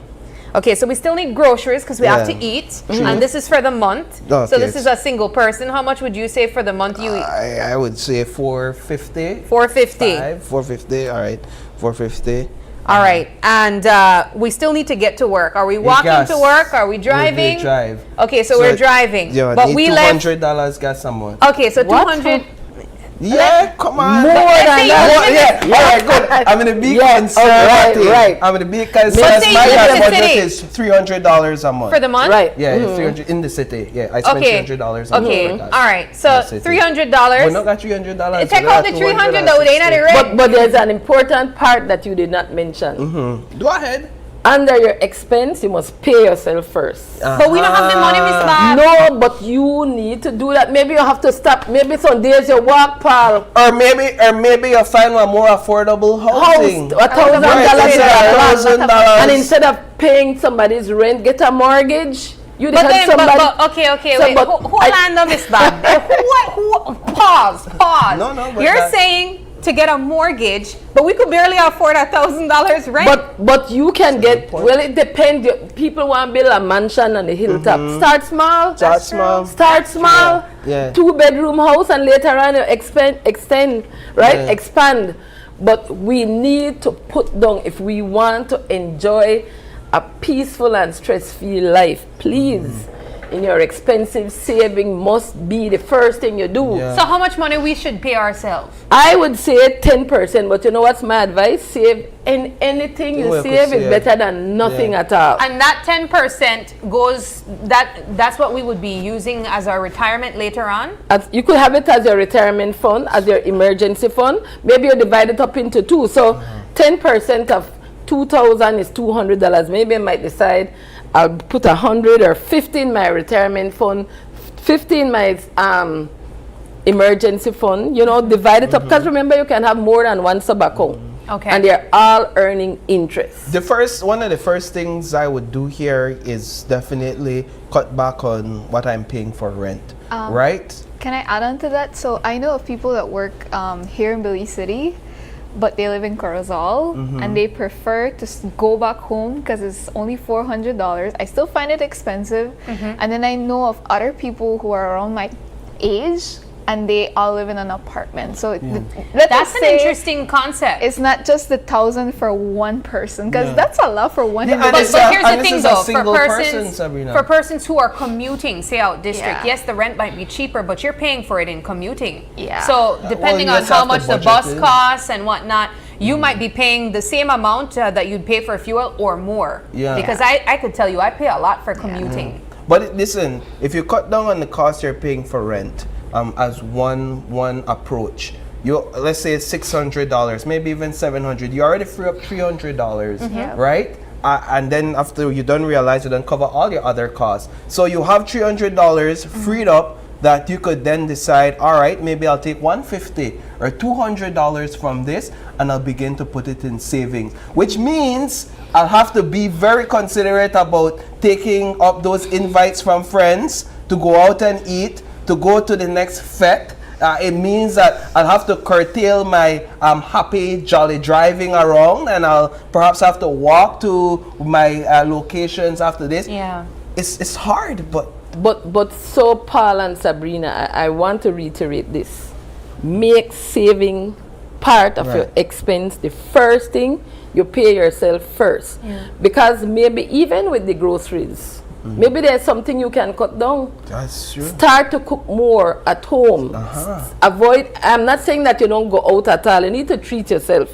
Okay, so we still need groceries because we have to eat, and this is for the month. Okay. So this is a single person. How much would you say for the month you eat? I would say $450. $450. All right, $450. All right, and we still need to get to work. Are we walking to work? Are we driving? We drive. Okay, so we're driving. Yeah, but we left $200 gas someone. Okay, so 200. Yeah, come on. More than that. Yeah. All right, good. I'm gonna be conservative. Right. I'm gonna be conservative. My budget is $300 a month. For the month? Right. Yeah, it's 300 in the city. Yeah, I spend $300 a month. Okay. For that. All right. So $300. We're not got $300. Take out the $300 though. They not the rent. But there's an important part that you did not mention. Go ahead. Under your expense, you must pay yourself first. But we don't have the money, Miss Bob. No, but you need to do that. Maybe you have to stop. Maybe some days you walk, pal. Or maybe you find a more affordable housing. $1,000. And instead of paying somebody's rent, get a mortgage. You But have then, somebody. okay, So, wait. but Who land on Miss Bob? Pause. No, but You're saying to get a mortgage, but we could barely afford $1,000 rent. But you can get, well, it depends. People want to build a mansion on the hilltop. Start small. Start small. Yeah. 2-bedroom house, and later on you extend, right? Yeah. Expand. But we need to put down, if we want to enjoy a peaceful and stress-free life, please. In your expensive saving must be the first thing you do. So how much money we should pay ourselves? I would say 10%, but you know what's my advice? Save in anything you save is better than nothing at all. And that 10% goes, that's what we would be using as our retirement later on? You could have it as your retirement fund, as your emergency fund. Maybe you divide it up into two. So 10% of $2,000 is $200. Maybe I might decide I'll put 100 or 50 in my retirement fund, 50 in my emergency fund. You know, divide it up, because remember, you can have more than one sub account. Okay. And they're all earning interest. One of the first things I would do here is definitely cut back on what I'm paying for rent. Right? Can I add on to that? So I know of people that work here in Belize City, but they live in Corozal, and they prefer to go back home because it's only $400. I still find it expensive. And then I know of other people who are around my age and they all live in an apartment. So That's an interesting concept. It's not just the 1,000 for one person, because that's a lot for one Yeah, individual. But here's the thing, though, Sabrina. for persons who are commuting, say out district, yes, the rent might be cheaper, but you're paying for it in commuting. Yeah. So depending Well, on you how just have much to the budget bus it. costs and whatnot, you might be paying the same amount that you'd pay for fuel or more. Yeah. Because I could tell you, I pay a lot for commuting. But listen, if you cut down on the cost you're paying for rent, as one approach, let's say it's $600, maybe even $700. You already free up $300, right? And then after you don't realize you don't cover all your other costs. So you have $300 freed up that you could then decide, all right, maybe I'll take $150 or $200 from this and I'll begin to put it in savings, which means I'll have to be very considerate about taking up those invites from friends to go out and eat, to go to the next fete. It means that I'll have to curtail my happy, jolly driving around, and I'll perhaps have to walk to my locations after this. Yeah. It's hard, but so Paul and Sabrina, I want to reiterate this. Make saving part of your expense the first thing. You pay yourself first. Because maybe even with the groceries, maybe there's something you can cut down. That's true. Start to cook more at home. Avoid, I'm not saying that you don't go out at all. You need to treat yourself.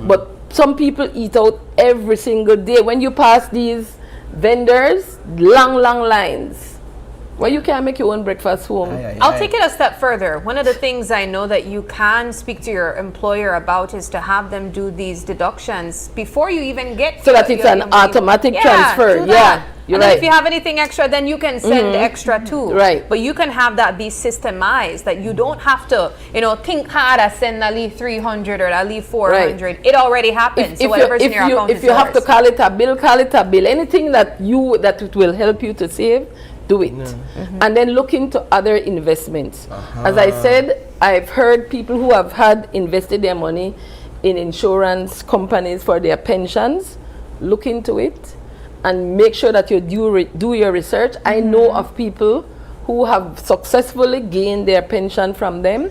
But some people eat out every single day. When you pass these vendors, long lines. Well, you can make your own breakfast home. I'll take it a step further. One of the things I know that you can speak to your employer about is to have them do these deductions before you even get so that it's an automatic transfer. Do that. You're and then right. if you have anything extra, then you can send extra too. Right. But you can have that be systemized, that you don't have to, think hard I send I leave 300 or I leave 400. Right. It already happens. So whatever's in your account is if you have to yours. call it a bill, call it a bill. Anything that it will help you to save, do it. And then look into other investments. As I said, I've heard people who have had invested their money in insurance companies for their pensions. Look into it and make sure that you do your research. I know of people who have successfully gained their pension from them.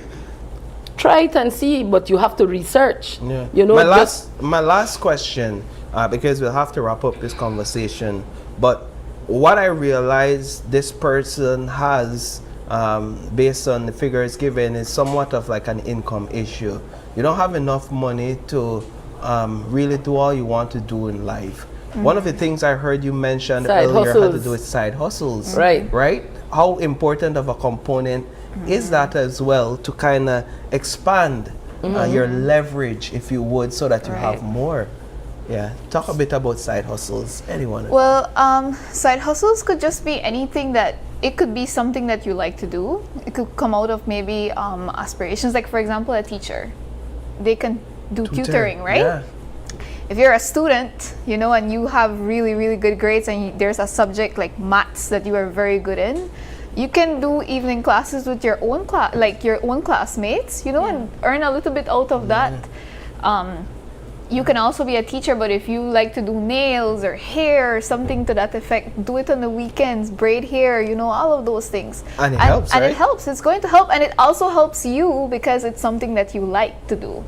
Try it and see, but you have to research. My last question, because we'll have to wrap up this conversation, but what I realize this person has, based on the figures given, is somewhat of like an income issue. You don't have enough money to really do all you want to do in life. One of the things I heard you mention earlier had to do with side hustles. Right? How important of a component is that as well to kind of expand your leverage, if you would, so that you have more? Yeah, talk a bit about side hustles. Anyone? Well, side hustles could just be anything that, it could be something that you like to do. It could come out of maybe aspirations, like for example, a teacher. They can do tutoring, right? Yeah. If you're a student, and you have really, really good grades, and there's a subject like maths that you are very good in, you can do evening classes with your own classmates, and earn a little bit out of that. You can also be a teacher, but if you like to do nails or hair or something to that effect, do it on the weekends, braid hair, all of those things. And it helps, and right? it helps. It's going to help, and it also helps you because it's something that you like to do.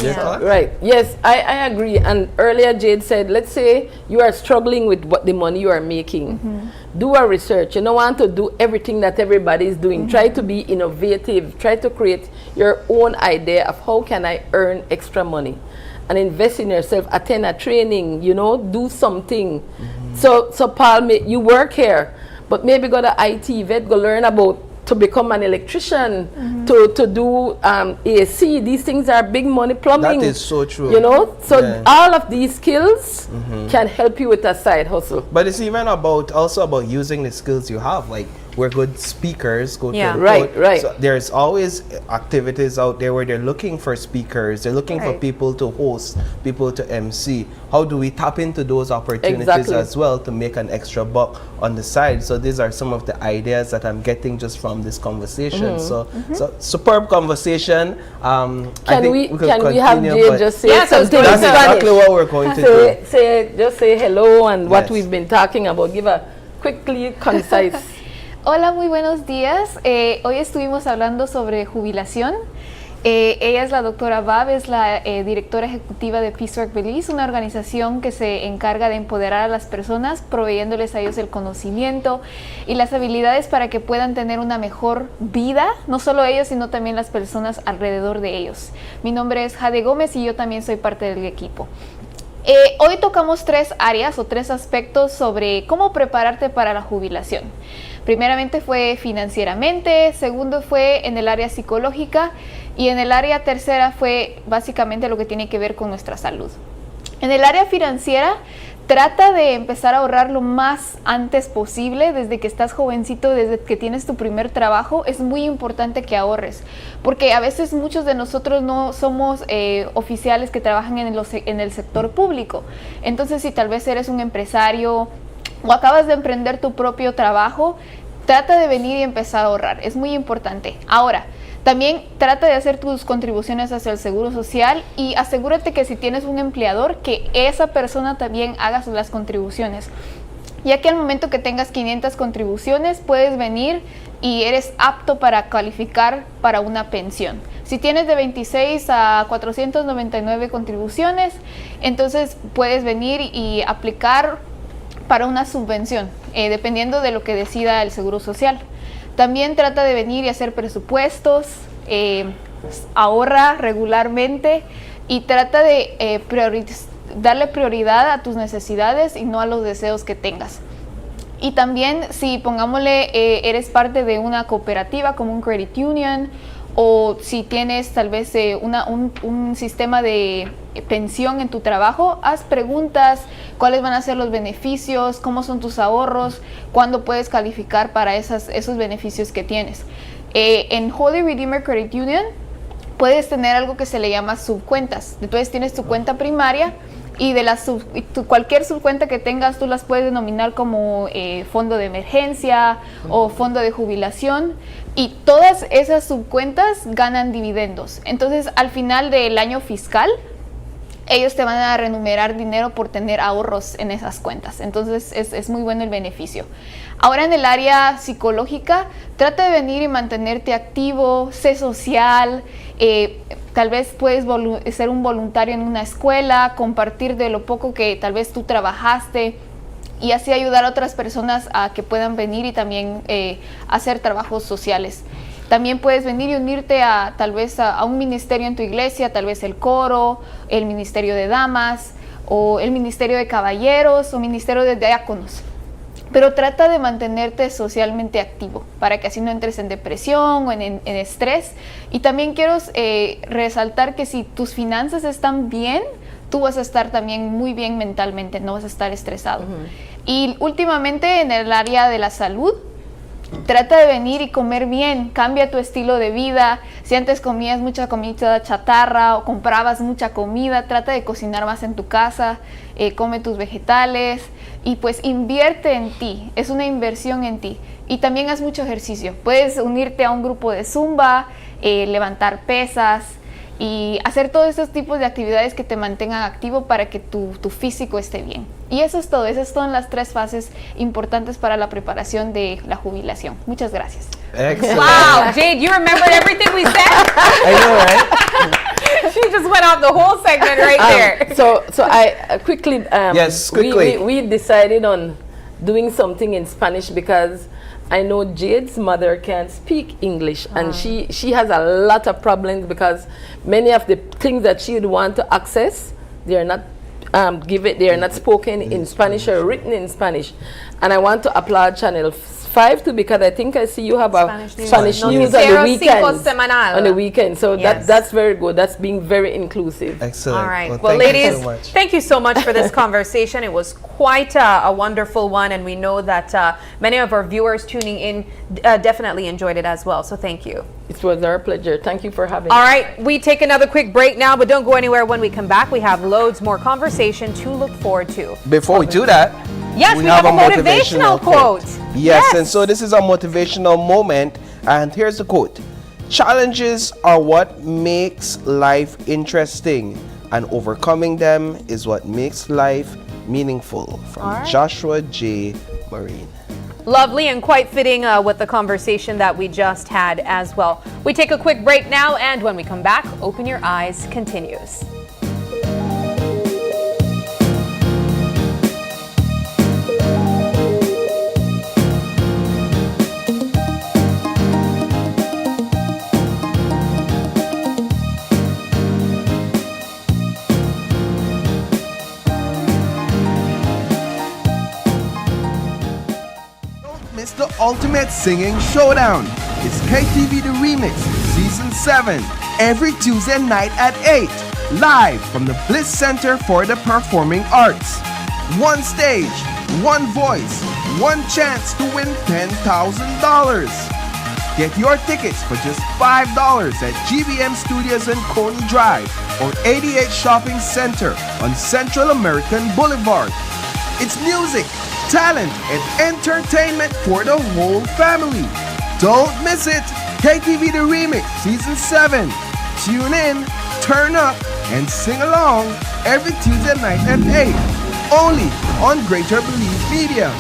Right. Yes, I agree. And earlier Jade said, let's say you are struggling with what the money you are making. Do a research. You don't want to do everything that everybody is doing. Try to be innovative. Try to create your own idea of how can I earn extra money. And invest in yourself, attend a training, do something. So Paul, you work here, but maybe go to IT vet, go learn about to become an electrician, to do AC. These things are big money, plumbing. That is so true. So all of these skills can help you with a side hustle. But it's even also about using the skills you have. Like, we're good speakers. Right. So there's always activities out there where they're looking for speakers. They're looking for people to host, people to MC. How do we tap into those opportunities as well to make an extra buck on the side? So these are some of the ideas that I'm getting just from this conversation. So superb conversation. Can we have Jay just say something? That's exactly what we're going to do. Just say hello and what we've been talking about. Give a quickly concise. Hola, muy buenos días. Hoy estuvimos hablando sobre jubilación. Ella es la doctora Bab, es la directora ejecutiva de Peacework Belize, una organización que se encarga de empoderar a las personas, proveyéndoles a ellos el conocimiento y las habilidades para que puedan tener una mejor vida, no solo ellos, sino también las personas alrededor de ellos. Mi nombre es Jade Gómez y yo también soy parte del equipo. Hoy tocamos 3 áreas o 3 aspectos sobre cómo prepararte para la jubilación. Primeramente fue financieramente, segundo fue en el área psicológica y en el área tercera fue básicamente lo que tiene que ver con nuestra salud. En el área financiera, trata de empezar a ahorrar lo más antes posible, desde que estás jovencito, desde que tienes tu primer trabajo. Es muy importante que ahorres, porque a veces muchos de nosotros no somos oficiales que trabajan en el sector público. Entonces, si tal vez eres un empresario o acabas de emprender tu propio trabajo, trata de venir y empezar a ahorrar. Es muy importante. Ahora, también trata de hacer tus contribuciones hacia el seguro social y asegúrate que si tienes un empleador, que esa persona también haga las contribuciones. Ya que al momento que tengas 500 contribuciones, puedes venir y eres apto para calificar para una pensión. Si tienes de 26 a 499 contribuciones, entonces puedes venir y aplicar para una subvención, dependiendo de lo que decida el Seguro Social. También trata de venir y hacer presupuestos, ahorra regularmente y trata de darle prioridad a tus necesidades y no a los deseos que tengas. Y también, si pongámosle, eres parte de una cooperativa como un credit union, o si tienes tal vez un sistema de pensión en tu trabajo, haz preguntas, cuáles van a ser los beneficios, cómo son tus ahorros, cuándo puedes calificar para esos beneficios que tienes. En Holy Redeemer Credit Union puedes tener algo que se le llama subcuentas. Entonces tienes tu cuenta primaria y de cualquier subcuenta que tengas tú las puedes denominar como fondo de emergencia o fondo de jubilación, y todas esas subcuentas ganan dividendos. Entonces al final del año fiscal ellos te van a renumerar dinero por tener ahorros en esas cuentas. Entonces es muy bueno el beneficio. Ahora, en el área psicológica, trata de venir y mantenerte activo, sé social. Tal vez puedes ser un voluntario en una escuela, compartir de lo poco que tal vez tú trabajaste y así ayudar a otras personas a que puedan venir y también hacer trabajos sociales. También puedes venir y unirte tal vez a un ministerio en tu iglesia, tal vez el coro, el ministerio de damas o el ministerio de caballeros o ministerio de diáconos. Pero trata de mantenerte socialmente activo para que así no entres en depresión o en estrés. Y también quiero resaltar que si tus finanzas están bien, tú vas a estar también muy bien mentalmente, no vas a estar estresado. Y últimamente, en el área de la salud, trata de venir y comer bien, cambia tu estilo de vida. Si antes comías mucha comida chatarra o comprabas mucha comida, trata de cocinar más en tu casa, come tus vegetales y pues invierte en ti, es una inversión en ti. Y también haz mucho ejercicio, puedes unirte a un grupo de zumba, levantar pesas y hacer todos esos tipos de actividades que te mantengan activo para que tu físico esté bien. Y eso es todo, esas son las 3 fases importantes para la preparación de la jubilación. Muchas gracias. Excellent. Wow, Jade, you remembered everything we said? I know, right? She just went off the whole segment right there. So I quickly, Yes, quickly. We decided on doing something in Spanish because I know Jade's mother can't speak English, and she has a lot of problems because many of the things that she would want to access, they are not they are not spoken in Spanish or written in Spanish. And I want to applaud Channel 5 too, because I think I see you have a Spanish news on the weekends. On the weekend, so Yes. that's very good. That's being very inclusive. Excellent. All right. Well, thank ladies, you so much. thank you so much for this conversation. It was quite a wonderful one, and we know that many of our viewers tuning in definitely enjoyed it as well. So thank you. It was our pleasure. Thank you for having All us. right, we take another quick break now, but don't go anywhere. When we come back, we have loads more conversation to look forward to. Before we do that, Yes, we have a motivational quote. Yes, and so this is a motivational moment, and here's the quote. Challenges are what makes life interesting, and overcoming them is what makes life meaningful. From Joshua J. Marine. Lovely and quite fitting with the conversation that we just had as well. We take a quick break now, and when we come back, Open Your Eyes continues. It's the ultimate singing showdown. It's KTV The Remix Season 7 every Tuesday night at 8, live from the Bliss Center for the Performing Arts. One stage, one voice, one chance to win $10,000. Get your tickets for just $5 at GBM Studios in Coney Drive or 88 Shopping Center on Central American Boulevard. It's music, talent, and entertainment for the whole family. Don't miss it. KTV The Remix Season 7. Tune in, turn up, and sing along every Tuesday night at 8. Only on Greater Believe Media.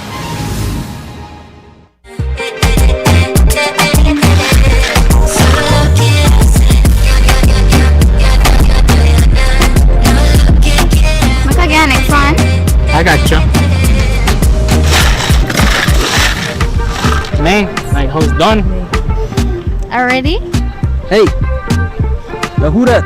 Next one. I got you. Man, my house done. Already? Hey, the who that?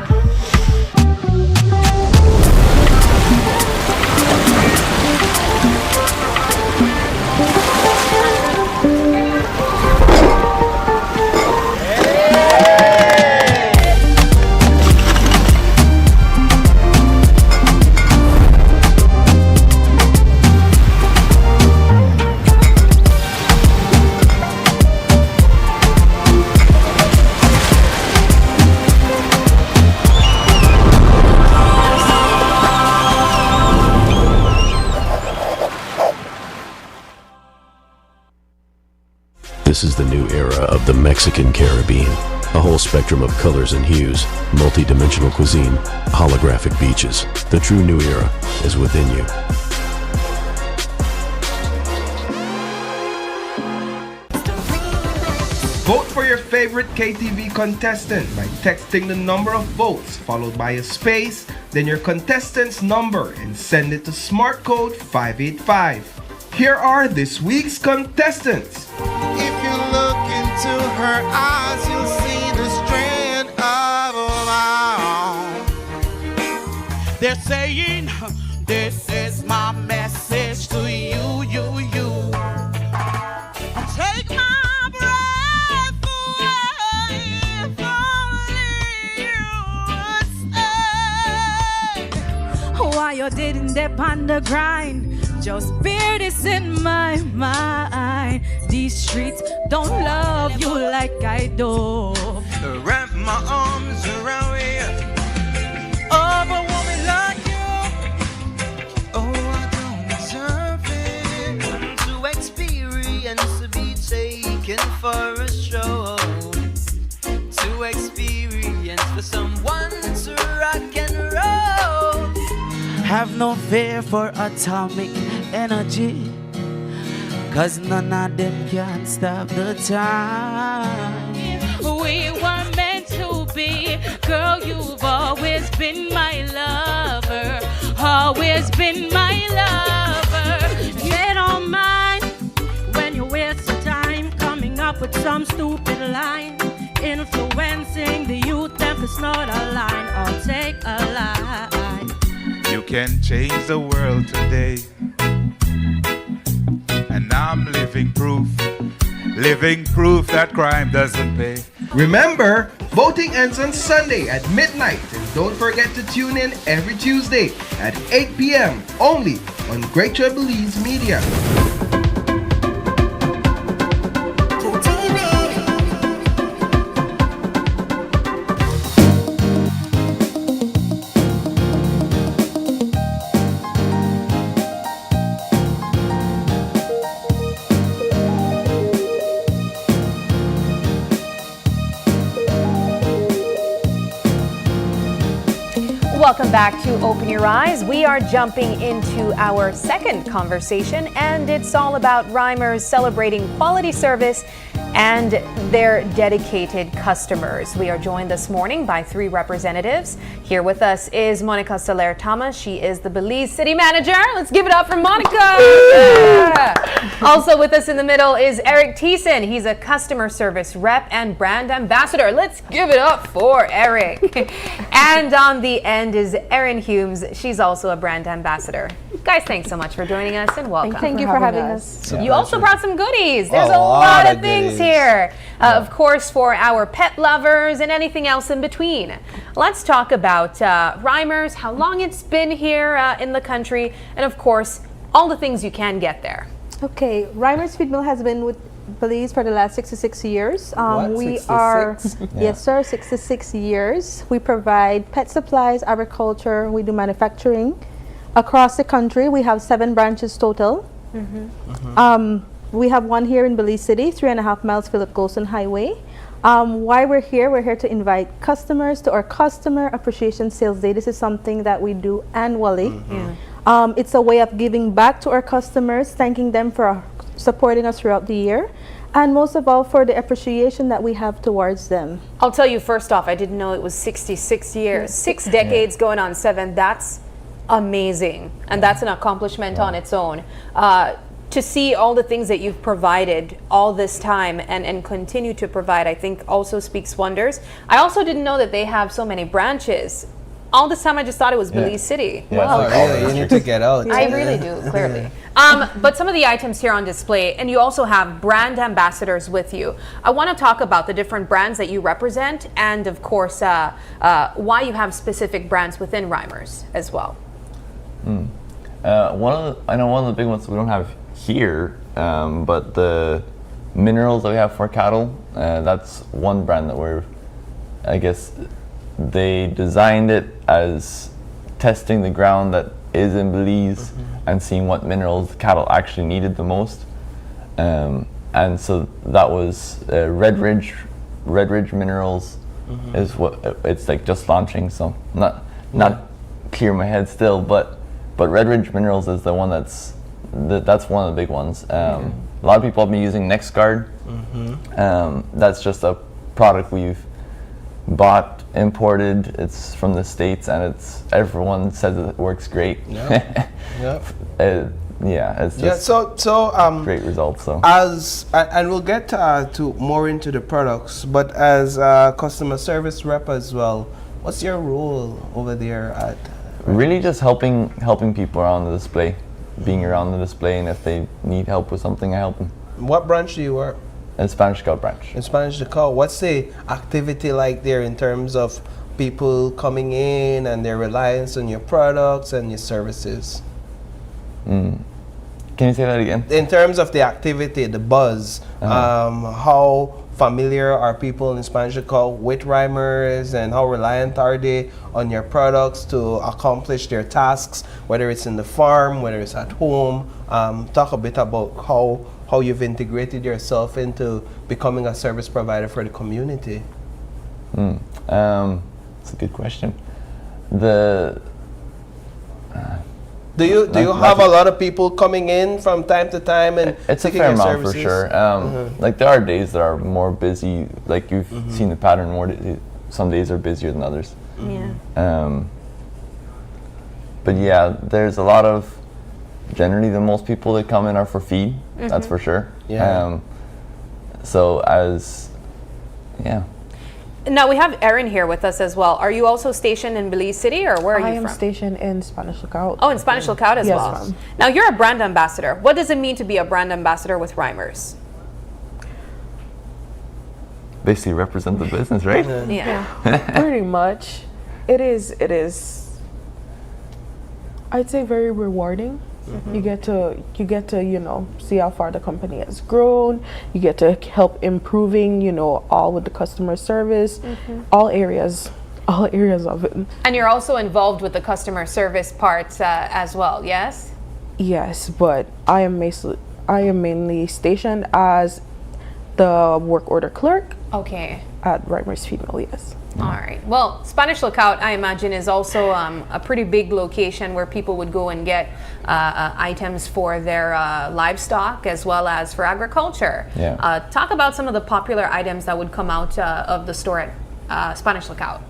This is the new era of the Mexican Caribbean. A whole spectrum of colors and hues, multi-dimensional cuisine, holographic beaches. The true new era is within you. Vote for your favorite KTV contestant by texting the number of votes followed by a space, then your contestant's number, and send it to Smart Code 585. Here are this week's contestants. If you look into her eyes, you'll see the strand of a They're saying, this is my message to you. Take my breath away if only you would stay. Why you didn't dip on the grind? Just fear this in my mind. These streets don't love you like I do. Wrap my arms around you. Of a woman like you. Oh, I don't deserve it. To experience to be taken for a stroll. To experience for someone to rock and roll. Have no fear for atomic energy, 'cause none of them can stop the time. We were meant to be. Girl, you've always been my lover. Always been my lover. You don't mind when you waste your time coming up with some stupid line, influencing the youth. If it's not a line, I'll take a line. You can change the world today, and I'm living proof that crime doesn't pay. Remember, voting ends on Sunday at midnight, and don't forget to tune in every Tuesday at 8 p.m. only on Greater Belize Media. Welcome back to Open Your Eyes. We are jumping into our second conversation, and it's all about Reimers celebrating quality service and their dedicated customers. We are joined this morning by 3 representatives. Here with us is Monica Soler Thomas. She is the Belize City Manager. Let's give it up for Monica. Yeah. Also with us in the middle is Eric Thiessen. He's a customer service rep and brand ambassador. Let's give it up for Eric. And on the end is Erin Humes. She's also a brand ambassador. Guys, thanks so much for joining us and welcome. Thank you for having us. You also brought some goodies. There's a lot of things here. Of course, for our pet lovers and anything else in between. Let's talk about Reimers, how long it's been here in the country, and of course, all the things you can get there. Okay, Reimers Feed Mill has been with Belize for the last 66 years. We 66? are, Yeah. yes sir, 66 years. We provide pet supplies, agriculture, we do manufacturing. Across the country, we have 7 branches total. We have one here in Belize City, 3.5 miles Philip Golson Highway. Why we're here to invite customers to our Customer Appreciation Sales Day. This is something that we do annually. It's a way of giving back to our customers, thanking them for supporting us throughout the year, and most of all for the appreciation that we have towards them. I'll tell you first off, I didn't know it was 66 years. 6 decades going on 7. That's amazing, and that's an accomplishment on its own. To see all the things that you've provided all this time and continue to provide, I think also speaks wonders. I also didn't know that they have so many branches. All this time I just thought it was Belize City. Wow, really? You need to get out. I really do, clearly. But some of the items here on display, and you also have brand ambassadors with you. I want to talk about the different brands that you represent, and of course, why you have specific brands within Reimers as well. I know one of the big ones we don't have here, but the minerals that we have for cattle, that's one brand that I guess they designed it as testing the ground that is in Belize and seeing what minerals cattle actually needed the most. And so that was Red Ridge Minerals is what it's like, just launching, so not clear in my head still, but Red Ridge Minerals is the one that's one of the big ones. A lot of people have been using NextGuard. That's just a product we've bought, imported. It's from the States, and everyone says it works great. It's just great results. So and we'll get to more into the products, but as a customer service rep as well, what's your role over there at? Really just helping people around the display, being around the display, and if they need help with something, I help them. What branch do you work? In Spanish Scout branch. In Spanish Scout. What's the activity like there in terms of people coming in and their reliance on your products and your services? Can you say that again? In terms of the activity, the buzz, how familiar are people in Spanish Scout with Reimers, and how reliant are they on your products to accomplish their tasks, whether it's in the farm, whether it's at home? Talk a bit about how you've integrated yourself into becoming a service provider for the community. That's a good question. Do you have a lot of people coming in from time to time and it's a taking fair your amount services? for sure. Like there are days that are more busy. Like you've seen the pattern. Some days are busier than others. But yeah, there's a lot of. Generally, the most people that come in are for feed. That's for sure. Now we have Erin here with us as well. Are you also stationed in Belize City, or where are you from? I am stationed in Spanish Lookout. Oh, in Spanish Lookout as yes, well. Ma'am. Now you're a brand ambassador. What does it mean to be a brand ambassador with Reimers? Basically represent the business, right? Pretty much. It is I'd say very rewarding. You get to see how far the company has grown. You get to help improving, all with the customer service, all areas of it. And you're also involved with the customer service part as well, yes? Yes, but I am mainly stationed as the work order clerk Okay. At Reimers Female, yes. All right. Well, Spanish Lookout, I imagine, is also a pretty big location where people would go and get items for their livestock as well as for agriculture. Yeah. Talk about some of the popular items that would come out of the store at Spanish Lookout.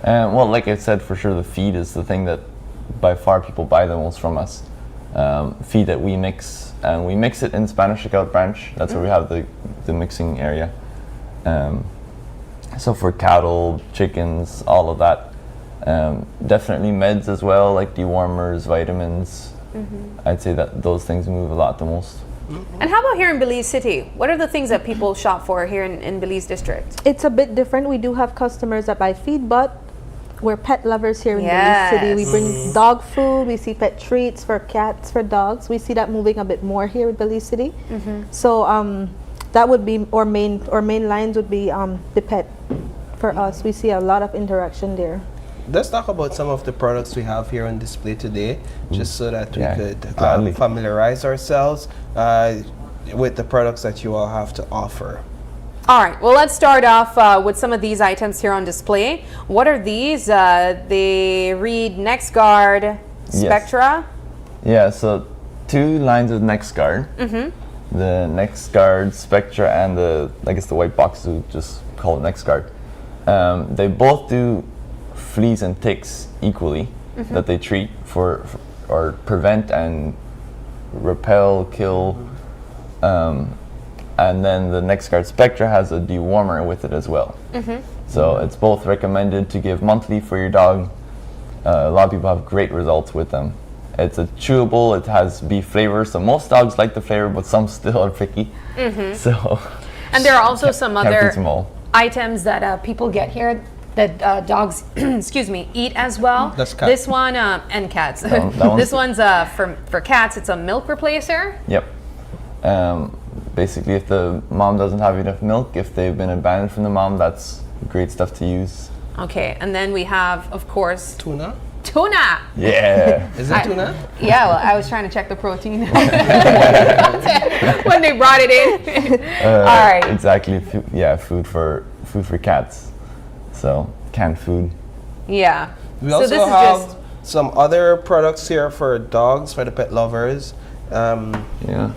Well, like I said, for sure the feed is the thing that by far people buy the most from us. Feed that we mix, and we mix it in Spanish Lookout branch. That's where we have the mixing area. So for cattle, chickens, all of that. Definitely meds as well, like dewormers, vitamins. I'd say that those things move a lot the most. And how about here in Belize City? What are the things that people shop for here in Belize District? It's a bit different. We do have customers that buy feed, but we're pet lovers here in Belize City. We bring dog food, we see pet treats for cats, for dogs. We see that moving a bit more here in Belize City. So that would be our main lines would be the pet for us. We see a lot of interaction there. Let's talk about some of the products we have here on display today, just so that we could familiarize ourselves with the products that you all have to offer. All right, well, let's start off with some of these items here on display. What are these? They read NexGuard, Spectra. Yeah, so 2 lines of NexGuard. The NexGuard, Spectra, and the white box, we just call it NexGuard. They both do fleas and ticks equally that they treat for or prevent and repel, kill. And then the NexGuard Spectra has a dewormer with it as well. So it's both recommended to give monthly for your dog. A lot of people have great results with them. It's a chewable, it has beef flavor, so most dogs like the flavor, but some still are picky. So, and there are also some can't other feed them all. items that people get here that dogs, excuse me, eat as well. That's cat. This one, and cats. This one's for cats, it's a milk replacer. Yep. Basically, if the mom doesn't have enough milk, if they've been abandoned from the mom, that's great stuff to use. Okay, and then we have, of course, Tuna. Tuna! Yeah. Is it tuna? Yeah, well, I was trying to check the protein when they brought it in. All right. Exactly. Food for cats. So canned food. Yeah. We also have some other products here for dogs, for the pet lovers. Yeah.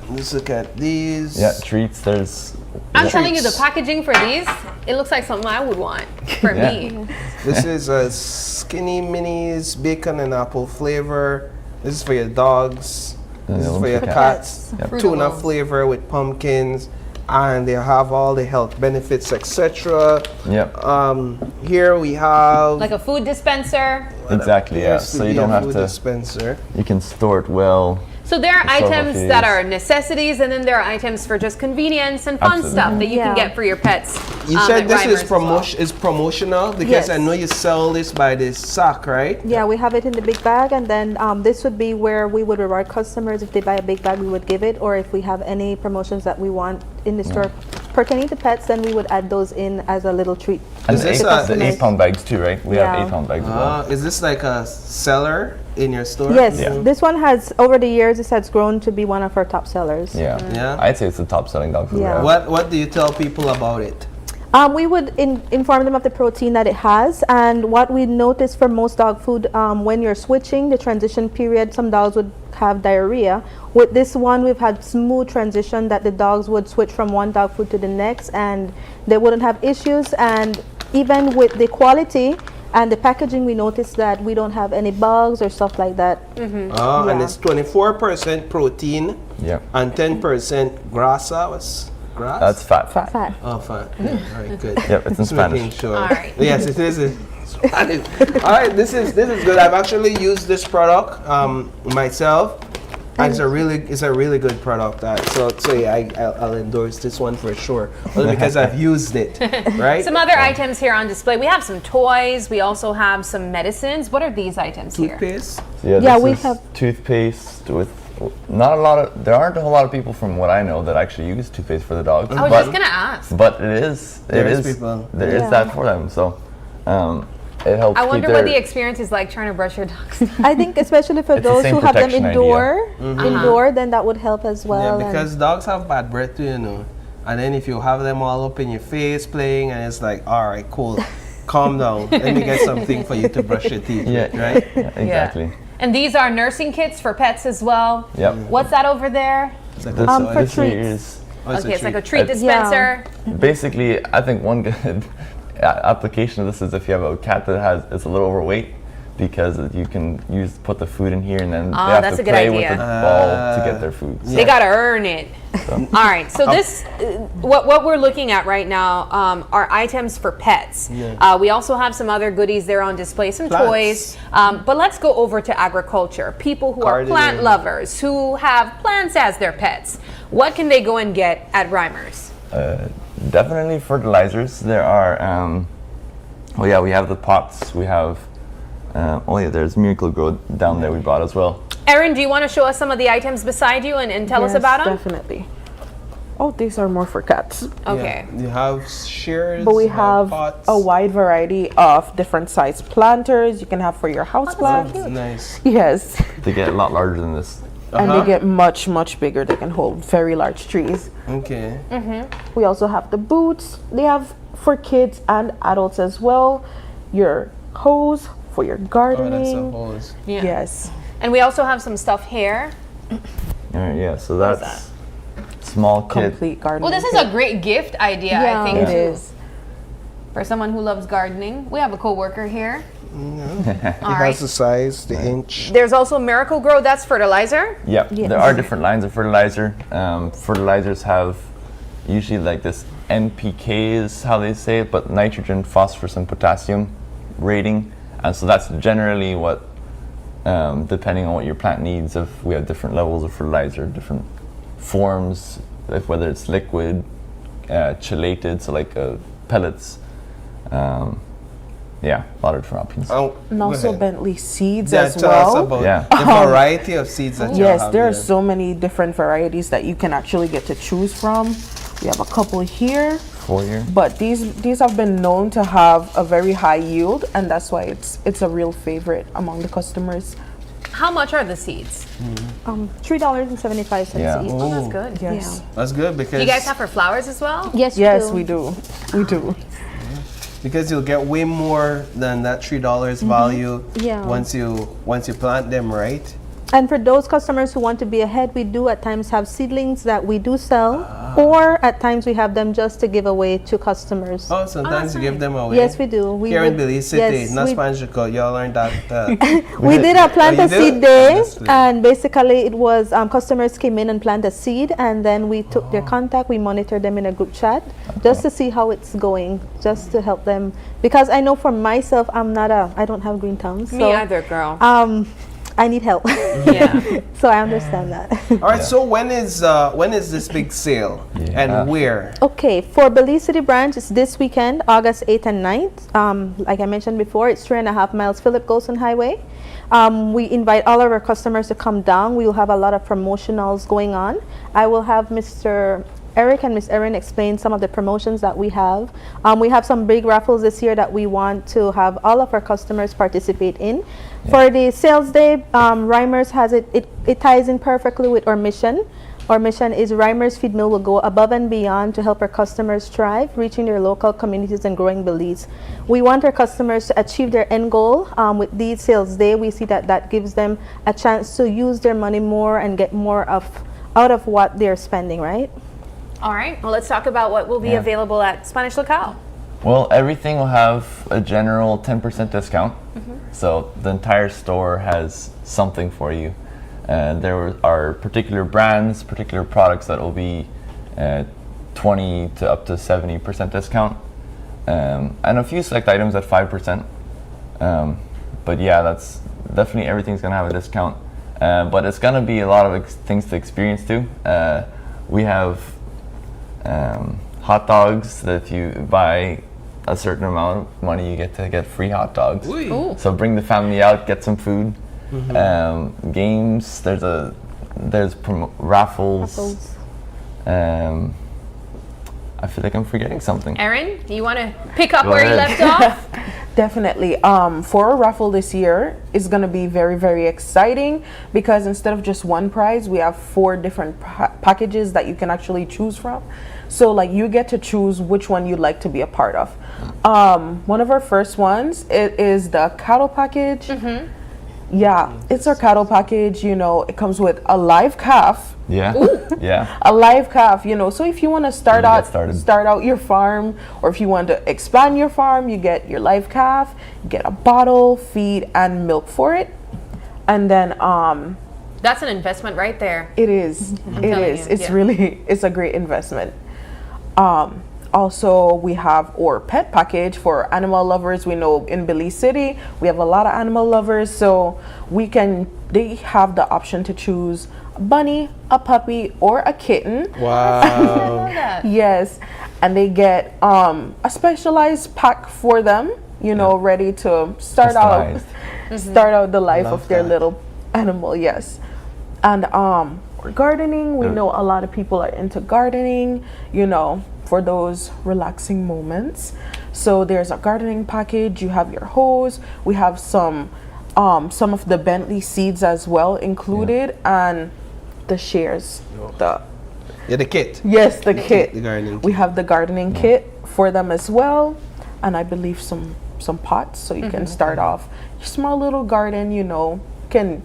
Let's look at these. Yeah, treats. There's. I'm telling you, the packaging for these, it looks like something I would want for me. This is a Skinny Minis bacon and apple flavor. This is for your dogs. This is for your cats. Tuna flavor with pumpkins, and they have all the health benefits, etc. Yep. Here we have like a food dispenser. Exactly. Yeah. So you don't have to. Dispenser. You can store it well. So there are items that are necessities, and then there are items for just convenience and fun stuff that you can get for your pets. You said this is promotional because I know you sell this by the sack, right? Yeah, we have it in the big bag, and then this would be where we would reward customers. If they buy a big bag, we would give it, or if we have any promotions that we want in the store pertaining to pets, then we would add those in as a little treat. And the 8-pound bags too, right? We have 8-pound bags as well. Is this like a seller in your store? Yes, this one has, over the years, this has grown to be one of our top sellers. Yeah. I'd say it's the top selling dog food. Yeah. What do you tell people about it? We would inform them of the protein that it has, and what we notice for most dog food, when you're switching the transition period, some dogs would have diarrhea. With this one, we've had smooth transition that the dogs would switch from one dog food to the next, and they wouldn't have issues. And even with the quality and the packaging, we noticed that we don't have any bugs or stuff like that. And it's 24% protein and 10% grasa. What's grass? That's fat. Fat. Oh, fat. Yeah, all right, good. Yep, it's in Spanish. Making sure. All right. Yes, it is. Spanish. All right, this is good. I've actually used this product myself, and it's a really good product. So yeah, I'll endorse this one for sure, because I've used it. Right. Some other items here on display. We have some toys. We also have some medicines. What are these items here? Toothpaste. Yeah, we have toothpaste with. There aren't a whole lot of people from what I know that actually use toothpaste for the dogs. I was just gonna ask. But there is people. There is that for them. So it helps. I wonder what the experience is like trying to brush your dog's teeth. I think especially for those who have them indoor, then that would help as well. Yeah, because dogs have bad breath too, And then if you have them all up in your face playing, and it's like, all right, cool, calm down. Let me get something for you to brush your teeth with, right? Yeah, exactly. Yeah. And these are nursing kits for pets as well. Yep. What's that over there? It's like for this treats. is Okay, it's like a treat dispenser. basically, I think one good application of this is if you have a cat that is a little overweight, because you can put the food in here, and then they have that's to a good play idea. with the ball to get their food. They gotta earn it. All right, so this, what we're looking at right now are items for pets. We also have some other goodies there on display, some toys. But let's go over to agriculture. People who are plant lovers, who have plants as their pets. What can they go and get at Reimers? Definitely fertilizers. There are, we have the pots. We have, there's Miracle Grow down there we bought as well. Erin, do you want to show us some of the items beside you and tell us about them? Definitely. Oh, these are more for cats. Okay. Yeah. You have shears, But we have pots. a wide variety of different size planters you can have for your house plants. Nice. Yes. They get a lot larger than this. And they get much, much bigger. They can hold very large trees. Okay. We also have the boots. They have for kids and adults as well. Your hose for your gardening. Oh, that's a hose. Yeah. Yes. And we also have some stuff here. So that's small kit. Complete gardening. Well, this is a great gift idea, I think, it too. is. For someone who loves gardening. We have a co-worker here. It All has right. the size, the inch. There's also Miracle Grow, that's fertilizer. Yep, there are different lines of fertilizer. Fertilizers have usually like this NPK is how they say it, but nitrogen, phosphorus, and potassium rating. And so that's generally what, depending on what your plant needs, if we have different levels of fertilizer, different forms, whether it's liquid, chelated, so like pellets. A lot of different options. And also Bentley seeds Yeah, as tell well. us about the variety of seeds that you Yes, have there are here. so many different varieties that you can actually get to choose from. We have a couple here. 4 year. But these have been known to have a very high yield, and that's why it's a real favorite among the customers. How much are the seeds? $3.75 Yeah. each. Oh, that's good. Yes. That's good because You guys have for flowers as well? Yes, Yes, we we do. We do. because you'll get way more than that $3 value Yeah. once you plant them, right? And for those customers who want to be ahead, we do at times have seedlings that we do sell, or at times we have them just to give away to customers. Oh, sometimes you give them away. Yes, we do. We Here in would- Belize City, yes, not we- Spanish Coast. Y'all learned that. We did a plant Oh, a you do? seed day, Honestly. and basically it was customers came in and planted a seed, and then we took their contact, we monitored them in a group chat just to see how it's going, just to help them. Because I know for myself, I don't have green thumbs. Me so, either, girl. I need help. Yeah. So I understand that. All right. So when is this big sale and where? Okay, for Belize City branch, it's this weekend, August 8th and 9th. Like I mentioned before, it's 3.5 miles Philip Golson Highway. We invite all of our customers to come down. We will have a lot of promotionals going on. I will have Mr. Eric and Miss Erin explain some of the promotions that we have. We have some big raffles this year that we want to have all of our customers participate in. For the sales day, Reimers has it ties in perfectly with our mission. Our mission is Reimers Feed Mill will go above and beyond to help our customers thrive, reaching their local communities and growing Belize. We want our customers to achieve their end goal. With these sales day, we see that gives them a chance to use their money more and get more out of what they're spending, right? All right. Well, let's talk about what will be available at Spanish Locale. Well, everything will have a general 10% discount. So the entire store has something for you. There are particular brands, particular products that will be 20 to up to 70% discount. And a few select items at 5%. But yeah, that's definitely everything's gonna have a discount. But it's gonna be a lot of things to experience too. We have hot dogs that if you buy a certain amount of money, you get to get free hot dogs. Ooh. So bring the family out, get some food. Games. There's raffles. I feel like I'm forgetting something. Erin, do you want to pick up Go where you ahead. left off? Definitely. For our raffle this year is going to be very, very exciting because instead of just one prize, we have 4 different packages that you can actually choose from. So like you get to choose which one you'd like to be a part of. One of our first ones, it is the cattle package. Yeah, it's our cattle package. You know, it comes with a live calf. Yeah. Yeah. A live calf, you know. So if you want to start Get started. out your farm, or if you want to expand your farm, you get your live calf, you get a bottle, feed, and milk for it. And then That's an investment right there. it is. I'm It telling is. you, It's yeah. really, it's a great investment. Also, we have our pet package for animal lovers. We know in Belize City, we have a lot of animal lovers, so they have the option to choose a bunny, a puppy, or a kitten. Wow. Yes, and they get a specialized pack for them, you know, ready to start out the life Love of their that. little animal. Yes. And for gardening, we know a lot of people are into gardening, you know, for those relaxing moments. So there's a gardening package. You have your hose. We have some of the Bentley seeds as well included, and the shears. The kit. Yes, the kit. The gardening We have the gardening kit for them as well, and I believe some pots, so you can start off your small little garden. You know, can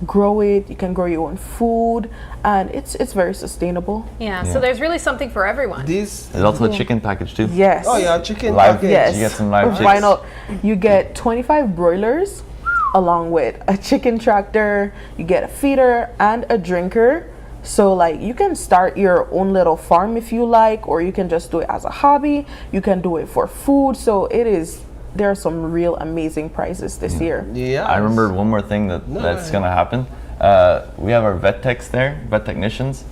grow it. You can grow your own food, and it's very sustainable. Yeah, so there's really something for everyone. This There's also a chicken package too. Yes. Oh yeah, chicken Live. package. Yes. You get some live Why chicks. not? You get 25 broilers along with a chicken tractor. You get a feeder and a drinker. So like you can start your own little farm if you like, or you can just do it as a hobby. You can do it for food. So there are some real amazing prizes this year. Yeah. I remembered one more thing that's gonna happen. We have our vet techs there, vet technicians,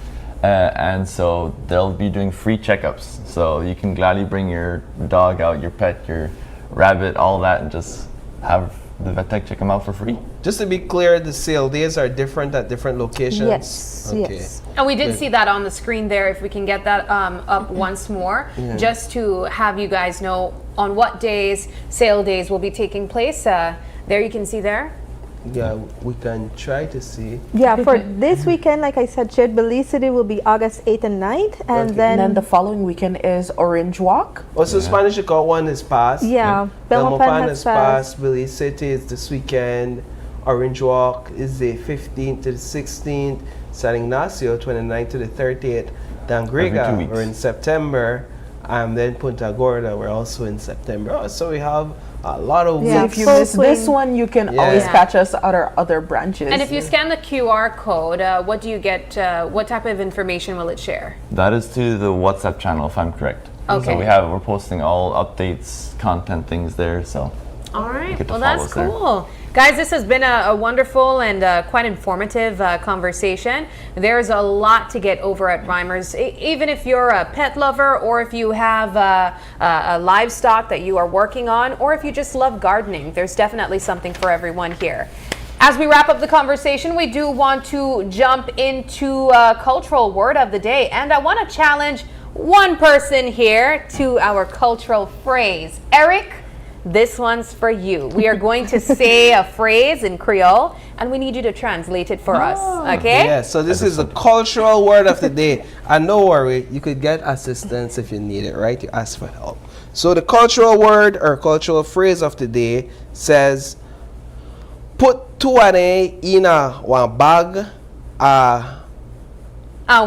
and so they'll be doing free checkups. So you can gladly bring your dog out, your pet, your rabbit, all that, and just have the vet tech check them out for free. Just to be clear, the sale days are different at different locations. Yes, Okay. yes. And we did Good. see that on the screen there, if we can get that up once more, just to have you guys know on what days sale days will be taking place. There you can see there. Yeah, we can try to see. Yeah, for this weekend, like I said, Shared Belize City will be August 8th and 9th, and Okay. And then then the following weekend is Orange Walk. Also, Spanish Account one is passed. yeah, Belmopan has is passed. passed. Belize City is this weekend. Orange Walk is the 15th to the 16th. San Ignacio, 29th to the 30th. Every 2 Dangrega, weeks. we're in September. And then Punta Gorda, we're also in September. Oh, so we have a lot of Yeah, weeks. If you full miss this swing. one, you can Yeah. always Yeah. catch us at our other branches. And if you scan the QR code, what do you get? What type of information will it share? That is to the WhatsApp channel, if I'm correct. Okay. So we're posting all updates, content, things there. So All right. Get to Well, that's follow us there. cool. Guys, this has been a wonderful and quite informative conversation. There's a lot to get over at Reimers. Even if you're a pet lover, or if you have a livestock that you are working on, or if you just love gardening, there's definitely something for everyone here. As we wrap up the conversation, we do want to jump into cultural word of the day. And I want to challenge one person here to our cultural phrase. Eric, this one's for you. We are going to say a phrase in Creole, and we need you to translate it for us, okay? Yeah, so this is the cultural word of the day. And no worry, you could get assistance if you need it, right? You ask for help. So the cultural word or cultural phrase of the day says, put two ane in one bag.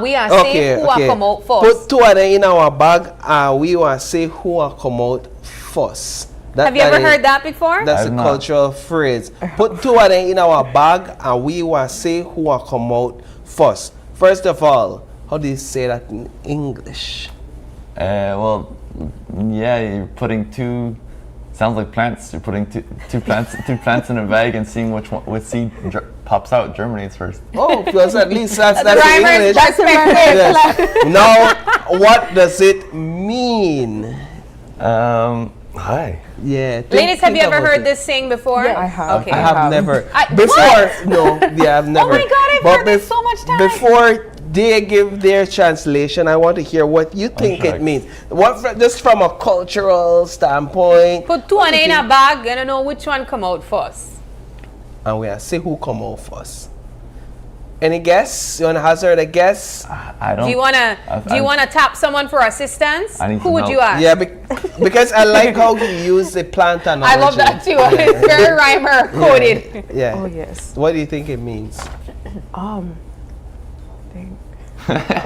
We are saying who are come out first. Put two ane in our bag, and we want to say who are come out first. Have you ever heard that before? That's a cultural phrase. Put two of them in our bag, and we want to say who will come out first. First of all, how do you say that in English? well, yeah, you're putting two. Sounds like plants. You're putting two plants in a bag and seeing which seed pops out, germinates first. Oh, because at least that's in Reimers English. perspective. Yes. Now, what does it mean? Hi. Yeah. Ladies, have you ever about heard it. this saying before? Yeah, I have. Okay. I have never. What? No, yeah, I've never. Oh my God, I've heard this so much time. Before they give their translation, I want to hear what you think it means. Just from a cultural standpoint. Put two in a bag and I know which one come out first. And we are see who come out first. Any guess? You want to hazard a guess? I don't. Do you wanna tap someone for assistance? I need Who some would help. you ask? Yeah, because I like how he used the plant analogy. I love that too. It's very Reimer coded. Yeah. Oh yes. What do you think it means? Dang.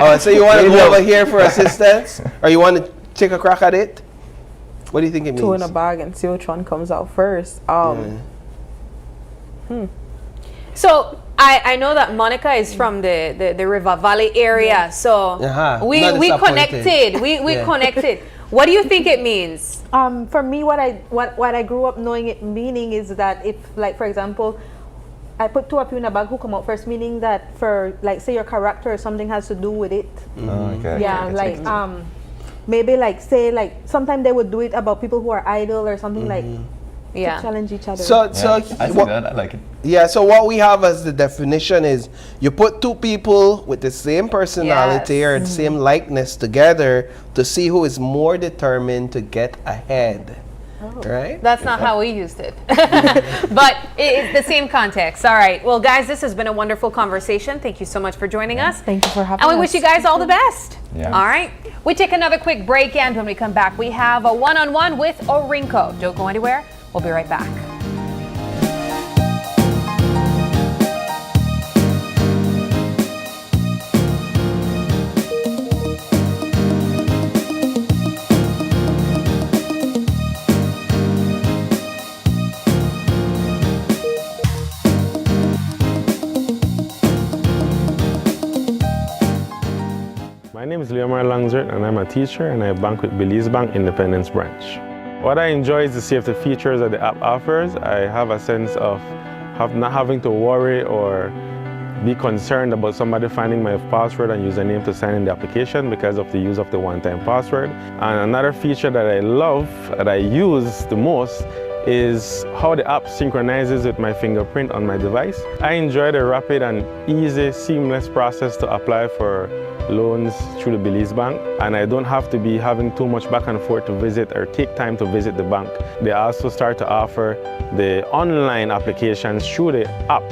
Oh, so you want to go over here for assistance, or you want to take a crack at it? What do you think it means? Two in a bag and see which one comes out first. So I know that Monica is from the River Valley area, so we connected. We connected. What do you think it means? For me, what I grew up knowing it meaning is that if, like, for example, I put two of you in a bag, who come out first, meaning that for, like, say your character or something has to do with it. Okay. Yeah, like maybe like say like sometimes they would do it about people who are idle or something like. Yeah. To challenge each other. So I see that. I like it. Yeah, so what we have as the definition is you put two people with the same personality or the same likeness together to see who is more determined to get ahead. Right? That's not how we used it. But it's the same context. All right. Well, guys, this has been a wonderful conversation. Thank you so much for joining us. Thank you for having us. us. And we wish you guys all the best. Yeah. All right. We take another quick break, and when we come back, we have a one-on-one with Orinko. Don't go anywhere. We'll be right back. My name is Reimers Langzert, and I'm a teacher, and I bank with Belize Bank Independence Branch. What I enjoy is the safety features that the app offers. I have a sense of not having to worry or be concerned about somebody finding my password and username to sign in the application because of the use of the one-time password. And another feature that I love, that I use the most, is how the app synchronizes with my fingerprint on my device. I enjoy the rapid and easy, seamless process to apply for loans through the Belize Bank, and I don't have to be having too much back and forth to visit or take time to visit the bank. They also start to offer the online applications through the app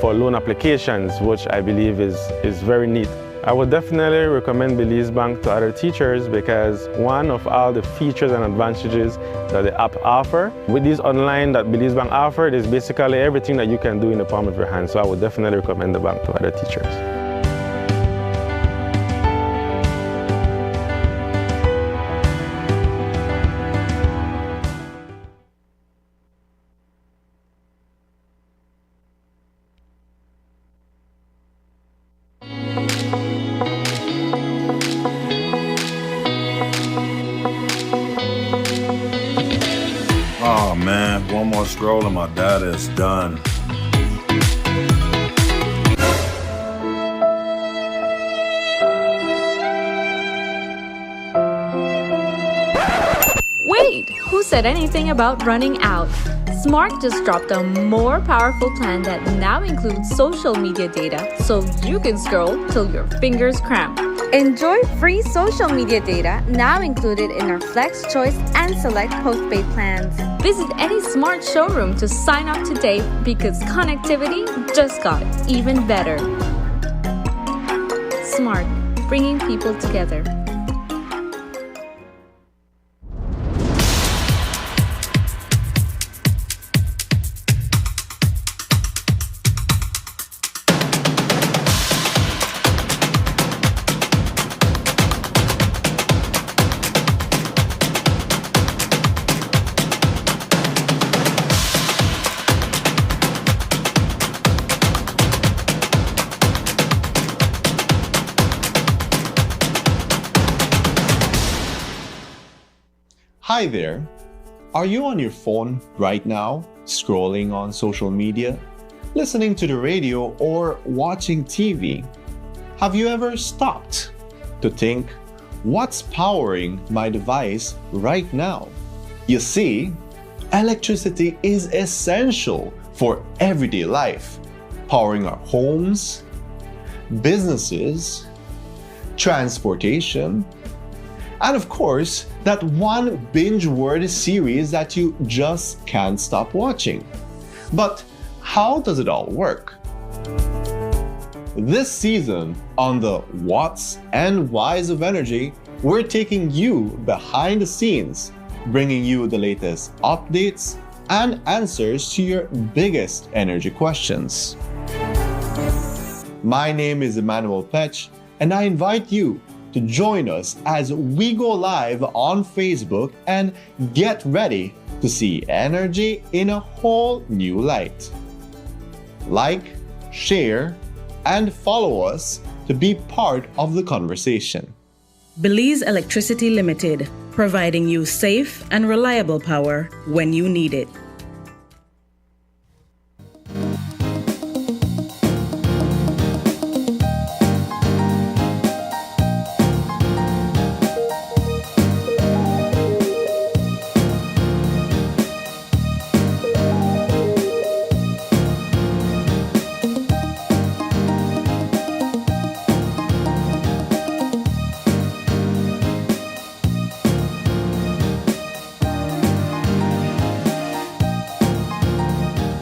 for loan applications, which I believe is very neat. I would definitely recommend Belize Bank to other teachers because one of all the features and advantages that the app offer with these online that Belize Bank offered is basically everything that you can do in the palm of your hand. So I would definitely recommend the bank to other teachers. Oh man, one more stroll and my data is done. Wait, who said anything about running out? Smart just dropped a more powerful plan that now includes social media data so you can scroll till your fingers cramp. Enjoy free social media data now included in our Flex Choice and Select postpaid plans. Visit any Smart showroom to sign up today because connectivity just got even better. Smart, bringing people together. Hi there. Are you on your phone right now, scrolling on social media, listening to the radio, or watching TV? Have you ever stopped to think, what's powering my device right now? You see, electricity is essential for everyday life, powering our homes, businesses, transportation, and of course, that one binge-worthy series that you just can't stop watching. But how does it all work? This season on the What's and Whys of Energy, we're taking you behind the scenes, bringing you the latest updates and answers to your biggest energy questions. My name is Emmanuel Petch, and I invite you to join us as we go live on Facebook and get ready to see energy in a whole new light. Like, share, and follow us to be part of the conversation. Belize Electricity Limited, providing you safe and reliable power when you need it.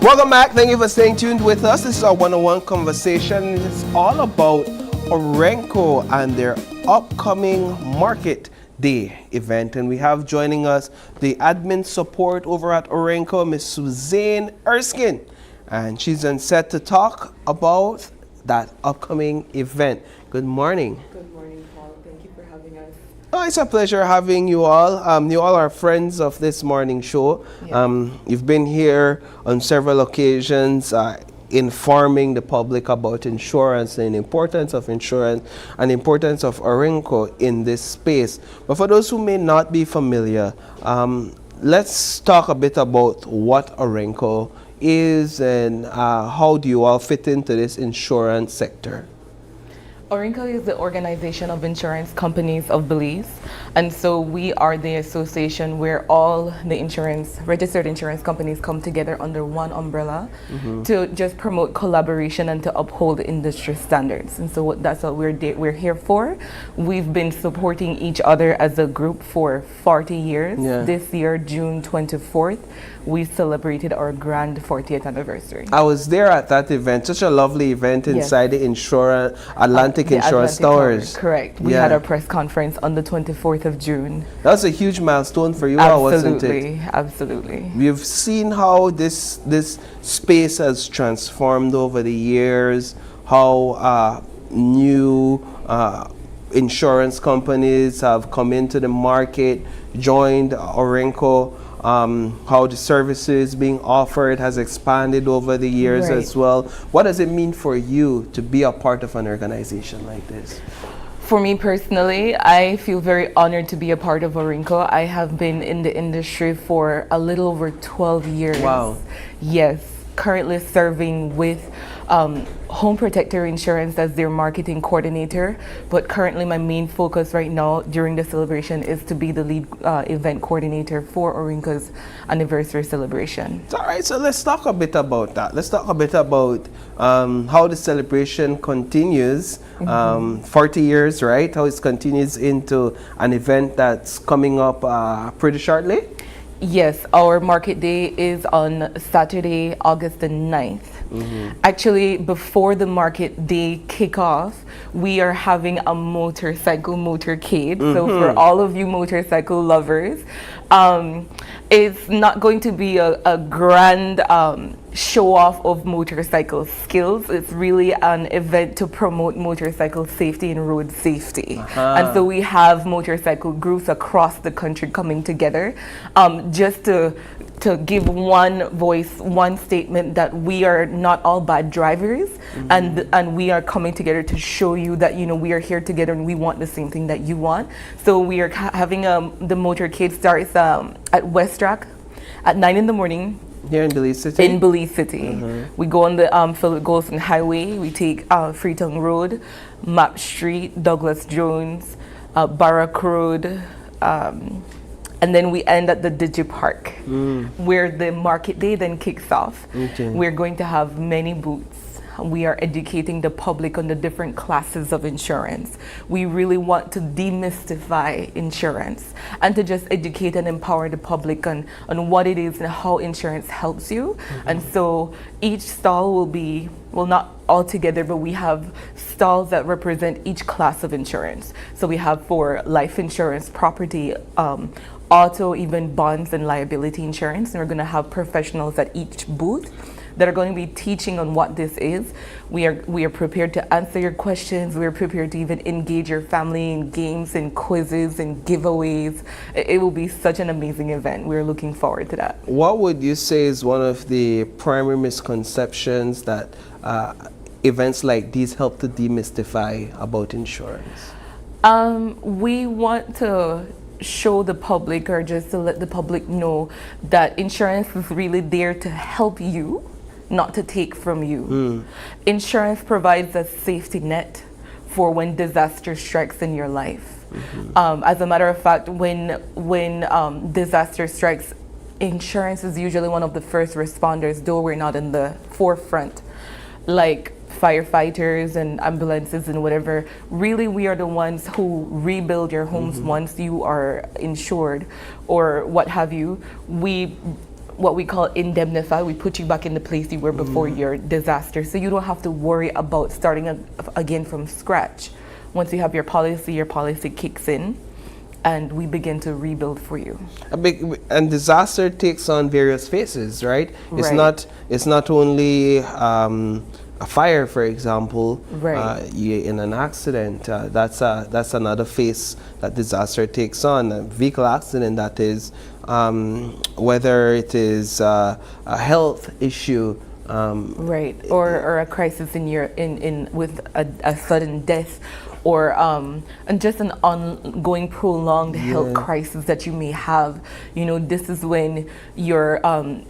Welcome back. Thank you for staying tuned with us. This is our one-on-one conversation. It's all about Orinco and their upcoming Market Day event. And we have joining us the admin support over at Orinco, Miss Suzanne Erskine. And she's on set to talk about that upcoming event. Good morning. Good morning, Paul. Thank you for having us. Oh, it's a pleasure having you all. You all are friends of this morning show. Yeah. You've been here on several occasions informing the public about insurance and the importance of insurance and the importance of Orinco in this space. But for those who may not be familiar, let's talk a bit about what Orinco is and how do you all fit into this insurance sector? Orinco is the Organization of Insurance Companies of Belize, and so we are the association where all the registered insurance companies come together under one umbrella to just promote collaboration and to uphold industry standards. And so that's what we're here for. We've been supporting each other as a group for 40 years. Yeah. This year, June 24th, we celebrated our grand 40th anniversary. I was there at that event, such a lovely event inside the Atlantic The Insurance Atlantic Towers. Tower, correct. We had our press conference on the 24th of June. That's a huge milestone for you all, wasn't it? Absolutely, absolutely. We've seen how this space has transformed over the years, how new insurance companies have come into the market, joined Orinco, how the services being offered has expanded over the years as well. What does it mean for you to be a part of an organization like this? For me personally, I feel very honored to be a part of Orinco. I have been in the industry for a little over 12 years. Wow. Yes, currently serving with Home Protector Insurance as their marketing coordinator, but currently my main focus right now during the celebration is to be the lead event coordinator for Orinco's anniversary celebration. All right, so let's talk a bit about that. Let's talk a bit about how the celebration continues, 40 years, right? How it continues into an event that's coming up pretty shortly? Yes, our market day is on Saturday, August the 9th. Actually, before the market day kickoff, we are having a motorcycle motorcade. So for all of you motorcycle lovers, it's not going to be a grand show off of motorcycle skills. It's really an event to promote motorcycle safety and road safety. And so we have motorcycle groups across the country coming together just to give one voice, one statement that we are not all bad drivers, and we are coming together to show you that, you know, we are here together and we want the same thing that you want. So we are having the motorcade starts at West Track at 9 in the morning. Here in Belize City? In Belize City. We go on the Philip Golson Highway, we take Freetown Road, Map Street, Douglas Jones, Barrack Road, and then we end at the Digi Park, where the market day then kicks off. We're going to have many booths, we are educating the public on the different classes of insurance. We really want to demystify insurance and to just educate and empower the public on what it is and how insurance helps you. And so each stall will be, well, not all together, but we have stalls that represent each class of insurance. So we have for life insurance, property, auto, even bonds and liability insurance. And we're going to have professionals at each booth that are going to be teaching on what this is. We are prepared to answer your questions. We're prepared to even engage your family in games and quizzes and giveaways. It will be such an amazing event. We're looking forward to that. What would you say is one of the primary misconceptions that events like these help to demystify about insurance? We want to show the public, or just to let the public know, that insurance is really there to help you, not to take from you. Insurance provides a safety net for when disaster strikes in your life. As a matter of fact, when disaster strikes, insurance is usually one of the first responders, though we're not in the forefront, like firefighters and ambulances and whatever. Really, we are the ones who rebuild your homes once you are insured or what have you. What we call indemnify, we put you back in the place you were before your disaster, so you don't have to worry about starting again from scratch. Once you have your policy kicks in and we begin to rebuild for you. And disaster takes on various phases, right? It's not only a fire, for example, in an accident. That's another phase that disaster takes on. A vehicle accident, that is, whether it is a health issue, or a crisis with a sudden death, or and just an ongoing prolonged health crisis that you may have. You know, this is when your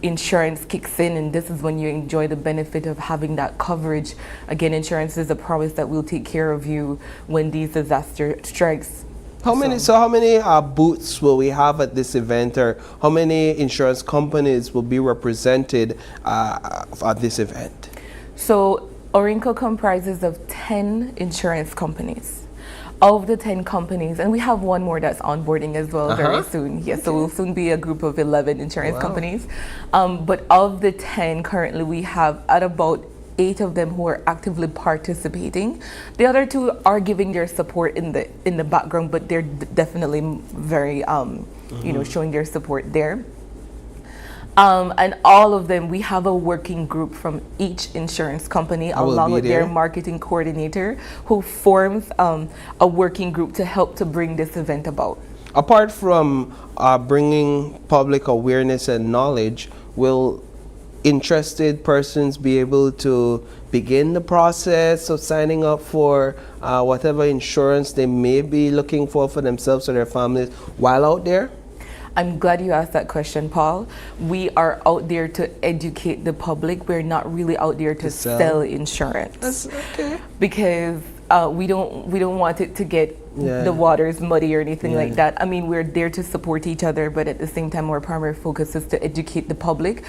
insurance kicks in, and this is when you enjoy the benefit of having that coverage. Again, insurance is a promise that will take care of you when these disaster strikes. How many booths will we have at this event, or how many insurance companies will be represented at this event? So Orinco comprises of 10 insurance companies. Of the 10 companies, and we have one more that's onboarding as well very soon. Yes, so we'll soon be a group of 11 insurance companies. But of the 10 currently, we have at about 8 of them who are actively participating. The other 2 are giving their support in the background, but they're definitely very you know, showing their support there. And all of them, we have a working group from each insurance company along with their marketing coordinator, who forms a working group to help to bring this event about. Apart from bringing public awareness and knowledge, will interested persons be able to begin the process of signing up for whatever insurance they may be looking for themselves or their families while out there? I'm glad you asked that question, Paul. We are out there to educate the public. We're not really out there to sell insurance. That's okay. Because we don't want it to get the waters muddy or anything like that. I mean, we're there to support each other, but at the same time, our primary focus is to educate the public.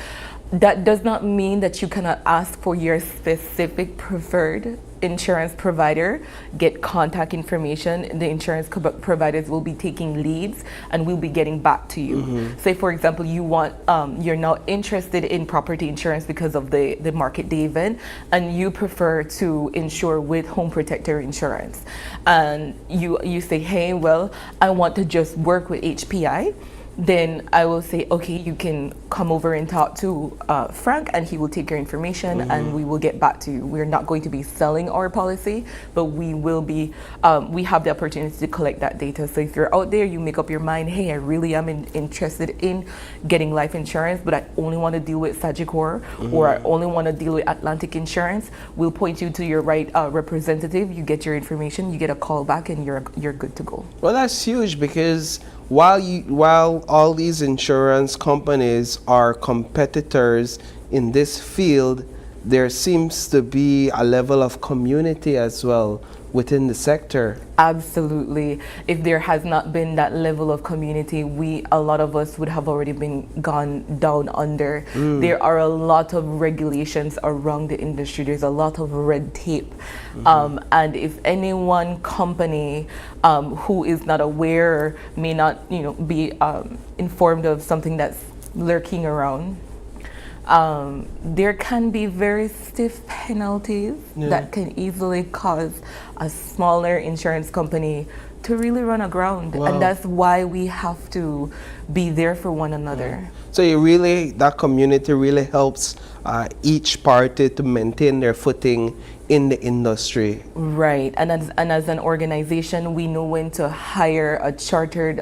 That does not mean that you cannot ask for your specific preferred insurance provider, get contact information. The insurance providers will be taking leads and we'll be getting back to you. Say, for example, you want, you're now interested in property insurance because of the market day event, and you prefer to insure with Home Protector Insurance. And you say, hey, well, I want to just work with HPI. Then I will say, okay, you can come over and talk to Frank, and he will take your information and we will get back to you. We're not going to be selling our policy, but we will be, we have the opportunity to collect that data. So if you're out there, you make up your mind, hey, I really am interested in getting life insurance, but I only want to deal with Sagicor, or I only want to deal with Atlantic Insurance, we'll point you to your right representative. You get your information, you get a call back, and you're good to go. Well, that's huge, because while all these insurance companies are competitors in this field, there seems to be a level of community as well, within the sector. Absolutely. If there has not been that level of community, a lot of us would have already been gone down under. There are a lot of regulations around the industry. There's a lot of red tape. And if any one company who is not aware, may not, be informed of something that's lurking around, there can be very stiff penalties that can easily cause a smaller insurance company to really run aground. Wow. And that's why we have to be there for one another. So that community really helps each party to maintain their footing in the industry. Right, and as an organization, we know when to hire a chartered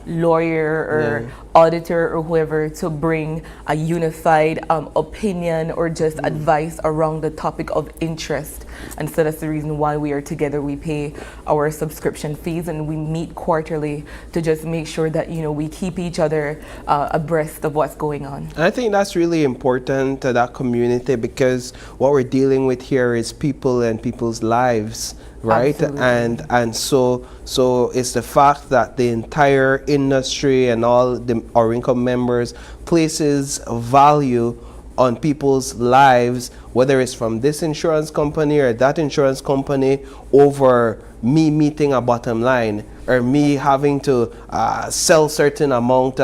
lawyer or auditor or whoever to bring a unified opinion or just advice around the topic of interest. And so that's the reason why we are together. We pay our subscription fees and we meet quarterly to just make sure that we keep each other abreast of what's going on. And I think that's really important to that community, because what we're dealing with here is people and people's lives, right? Absolutely. And so it's the fact that the entire industry and all the ORINCO members places value on people's lives, whether it's from this insurance company or that insurance company, over me meeting a bottom line or me having to sell certain amount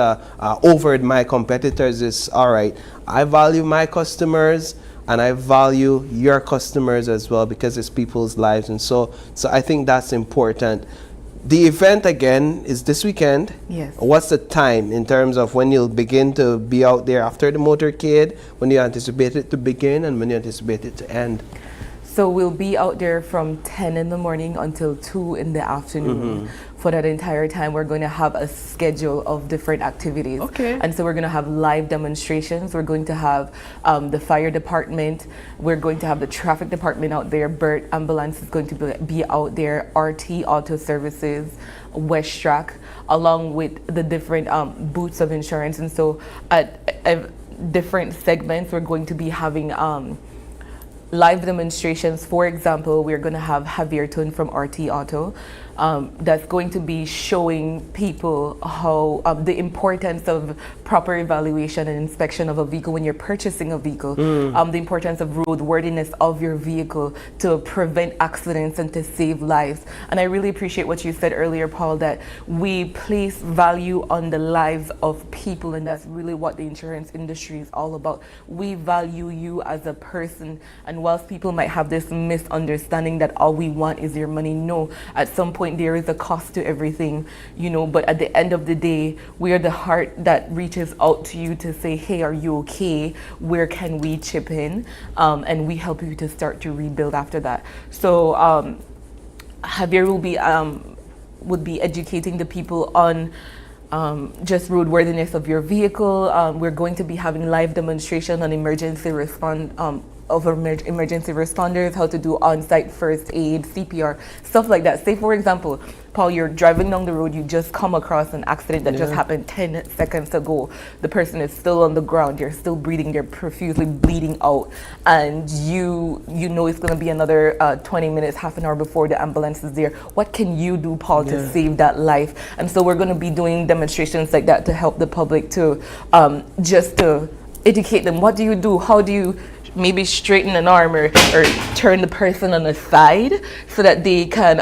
over my competitors. Is all right. I value my customers and I value your customers as well, because it's people's lives. And so I think that's important. The event again is this weekend. Yes. What's the time in terms of when you'll begin to be out there after the motorcade, when you anticipate it to begin and when you anticipate it to end? So we'll be out there from 10 in the morning until 2 in the afternoon. For that entire time, we're going to have a schedule of different activities. Okay. And so we're going to have live demonstrations. We're going to have the fire department. We're going to have the traffic department out there. Burt Ambulance is going to be out there. RT Auto Services, West Track, along with the different booths of insurance. And so at different segments, we're going to be having live demonstrations. For example, we're going to have Javier Tun from RT Auto that's going to be showing people how the importance of proper evaluation and inspection of a vehicle when you're purchasing a vehicle, the importance of roadworthiness of your vehicle to prevent accidents and to save lives. And I really appreciate what you said earlier, Paul, that we place value on the lives of people, and that's really what the insurance industry is all about. We value you as a person, and whilst people might have this misunderstanding that all we want is your money, no, at some point there is a cost to everything, but at the end of the day, we are the heart that reaches out to you to say, hey, are you okay? Where can we chip in? And we help you to start to rebuild after that. So Javier would be educating the people on just roadworthiness of your vehicle. We're going to be having live demonstration on emergency responders, how to do on-site first aid, CPR, stuff like that. Say, for example, Paul, you're driving down the road, you just come across an accident that just happened 10 seconds ago. The person is still on the ground, you're still breathing, they're profusely bleeding out, and you know it's going to be another 20 minutes, half an hour before the ambulance is there. What can you do, Paul, to save that life? And so we're going to be doing demonstrations like that to help the public to just to educate them. What do you do? How do you maybe straighten an arm or turn the person on the side so that they can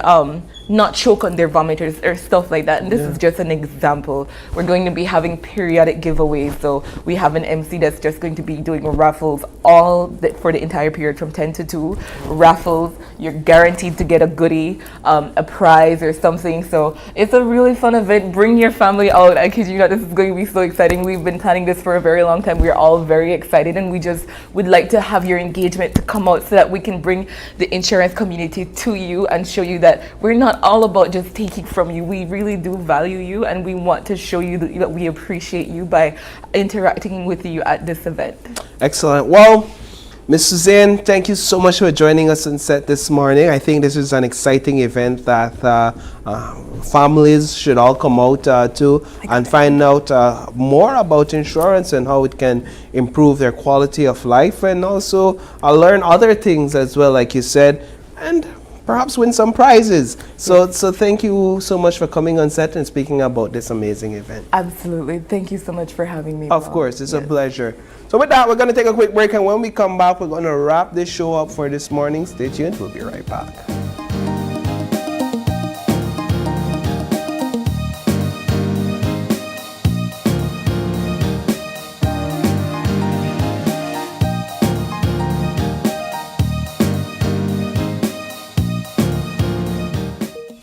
not choke on their vomiters or stuff like that. And this is just an example. We're going to be having periodic giveaways. So we have an MC that's just going to be doing raffles for the entire period from 10 to 2. Raffles, you're guaranteed to get a goodie, a prize or something. So it's a really fun event. Bring your family out. I kid you not, this is going to be so exciting. We've been planning this for a very long time. We're all very excited, and we just would like to have your engagement to come out so that we can bring the insurance community to you and show you that we're not all about just taking from you. We really do value you, and we want to show you that we appreciate you by interacting with you at this event. Excellent. Well, Ms. Suzanne, thank you so much for joining us on set this morning. I think this is an exciting event that families should all come out to and find out more about insurance and how it can improve their quality of life, and also learn other things as well, like you said, and perhaps win some prizes. So thank you so much for coming on set and speaking about this amazing event. Absolutely. Thank you so much for having me. Of course, it's a pleasure. So with that, we're going to take a quick break, and when we come back, we're going to wrap this show up for this morning. Stay tuned. We'll be right back.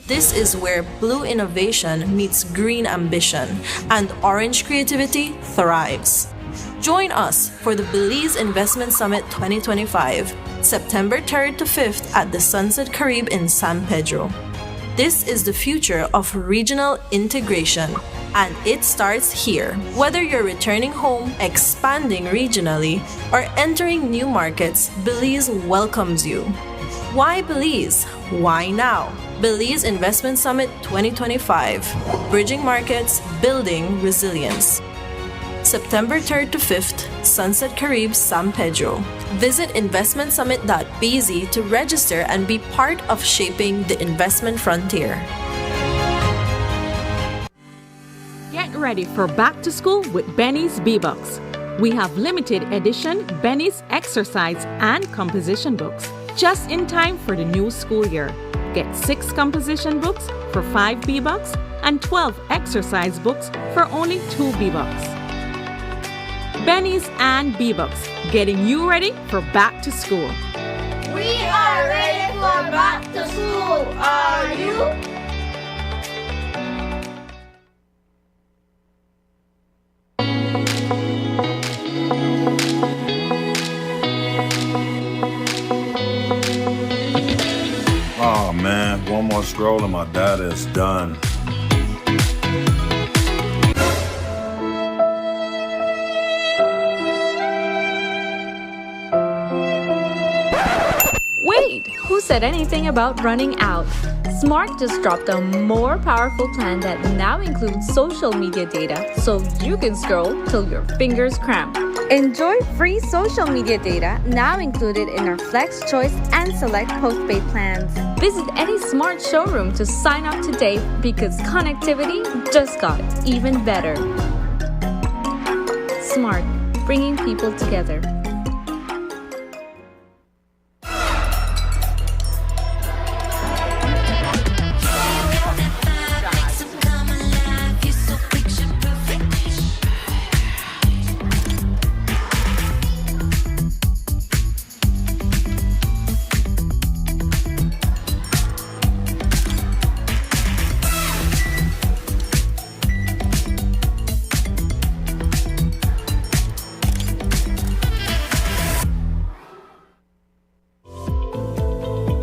This is where blue innovation meets green ambition and orange creativity thrives. Join us for the Belize Investment Summit 2025, September 3rd to 5th at the Sunset Caribe in San Pedro. This is the future of regional integration, and it starts here. Whether you're returning home, expanding regionally, or entering new markets, Belize welcomes you. Why Belize? Why now? Belize Investment Summit 2025, Bridging Markets, Building Resilience. September 3rd to 5th, Sunset Caribe, San Pedro. Visit investmentsummit.bz to register and be part of shaping the investment frontier. Get ready for back to school with Benny's B-Bucks. We have limited edition Benny's exercise and composition books, just in time for the new school year. Get 6 composition books for 5 B-Bucks and 12 exercise books for only 2 B-Bucks. Benny's and B-Bucks, getting you ready for back to school. We are ready for back to school. Are you? Oh man, one more stroll and my dad is done. Wait, who said anything about running out? Smart just dropped a more powerful plan that now includes social media data so you can scroll till your fingers cramp. Enjoy free social media data now included in our Flex Choice and Select postpaid plans. Visit any Smart showroom to sign up today because connectivity just got even better. Smart, bringing people together.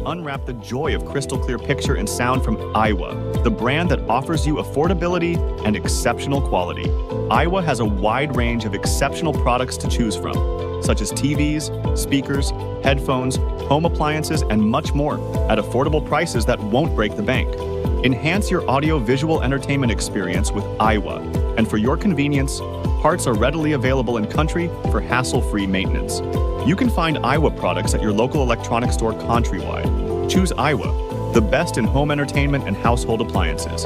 Unwrap the joy of crystal clear picture and sound from Iowa, the brand that offers you affordability and exceptional quality. Iowa has a wide range of exceptional products to choose from, such as TVs, speakers, headphones, home appliances, and much more at affordable prices that won't break the bank. Enhance your audio-visual entertainment experience with Iowa, and for your convenience, parts are readily available in country for hassle-free maintenance. You can find Iowa products at your local electronics store countrywide. Choose Iowa, the best in home entertainment and household appliances.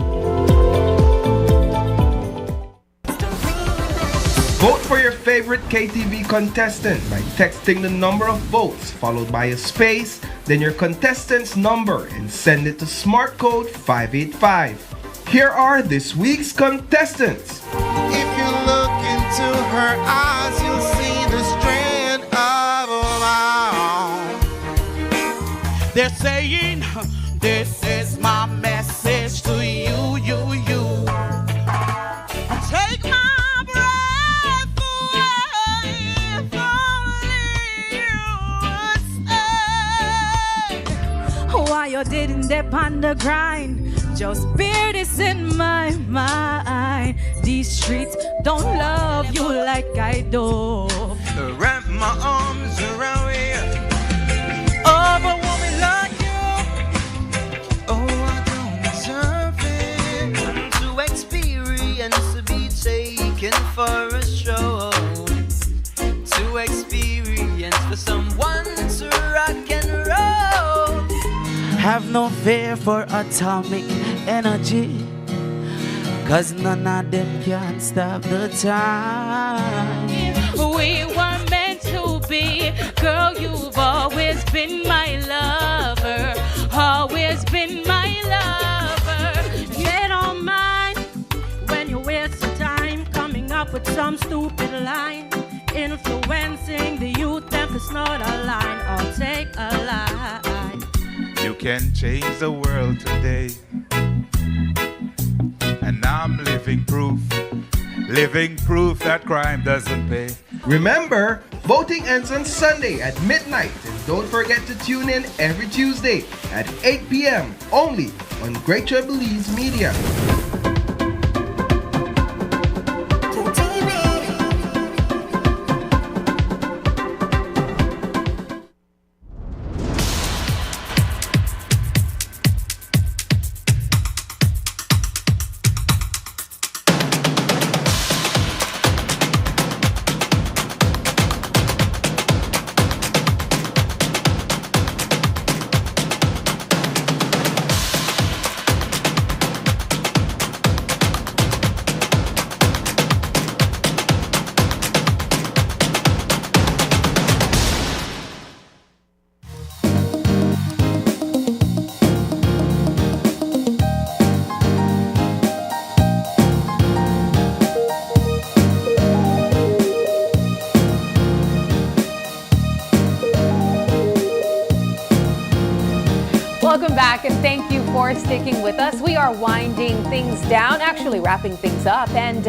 Vote for your favorite KTV contestant by texting the number of votes followed by a space, then your contestant's number, and send it to Smart Code 585. Here are this week's contestants. If you look into her eyes, you'll see the strand of my own. They're saying, this is my message to you, you. Take my breath away if only you would stay. Why you didn't dip on the grind? Just bear this in my mind. These streets don't love you like I do. Wrap my arms around you. Of a woman like you. Oh, I don't deserve it. To experience to be taken for a stroll. To experience for someone to rock and roll. Have no fear for atomic energy, 'cause none of them can stop the time. We were meant to be. Girl, you've always been my lover. Always been my lover. You don't mind when you waste your time coming up with some stupid line, influencing the youth. If it's not a line, I'll take a line. You can change the world today. And I'm living proof that crime doesn't pay. Remember, voting ends on Sunday at midnight. And don't forget to tune in every Tuesday at 8 p.m. only on Greater Belize Media. Welcome back, and thank you for sticking with us. We are winding things down, actually wrapping things up, and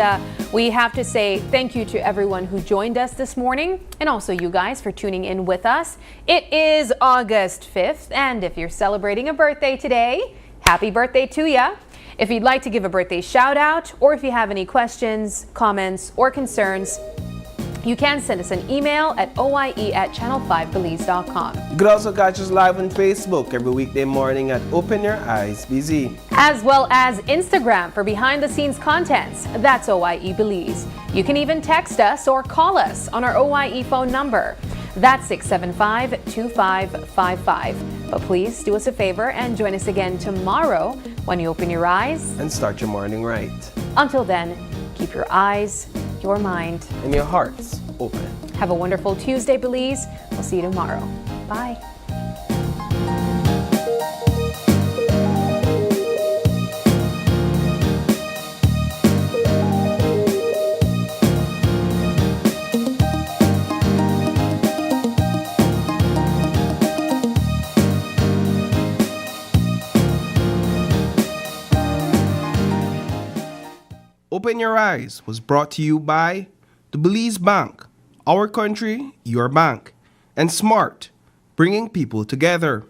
we have to say thank you to everyone who joined us this morning, and also you guys for tuning in with us. It is August 5th, and if you're celebrating a birthday today, happy birthday to ya. If you'd like to give a birthday shout out, or if you have any questions, comments, or concerns, you can send us an email at oie@channel5belize.com. You can also catch us live on Facebook every weekday morning at Open Your Eyes BZ. As well as Instagram for behind the scenes contents. That's OIE Belize. You can even text us or call us on our OIE phone number. That's 675-2555. But please do us a favor and join us again tomorrow when you open your eyes and start your morning right. Until then, keep your eyes, your mind, and your hearts open. Have a wonderful Tuesday, Belize. We'll see you tomorrow. Bye. Open Your Eyes was brought to you by the Belize Bank, our country, your bank, and Smart, bringing people together.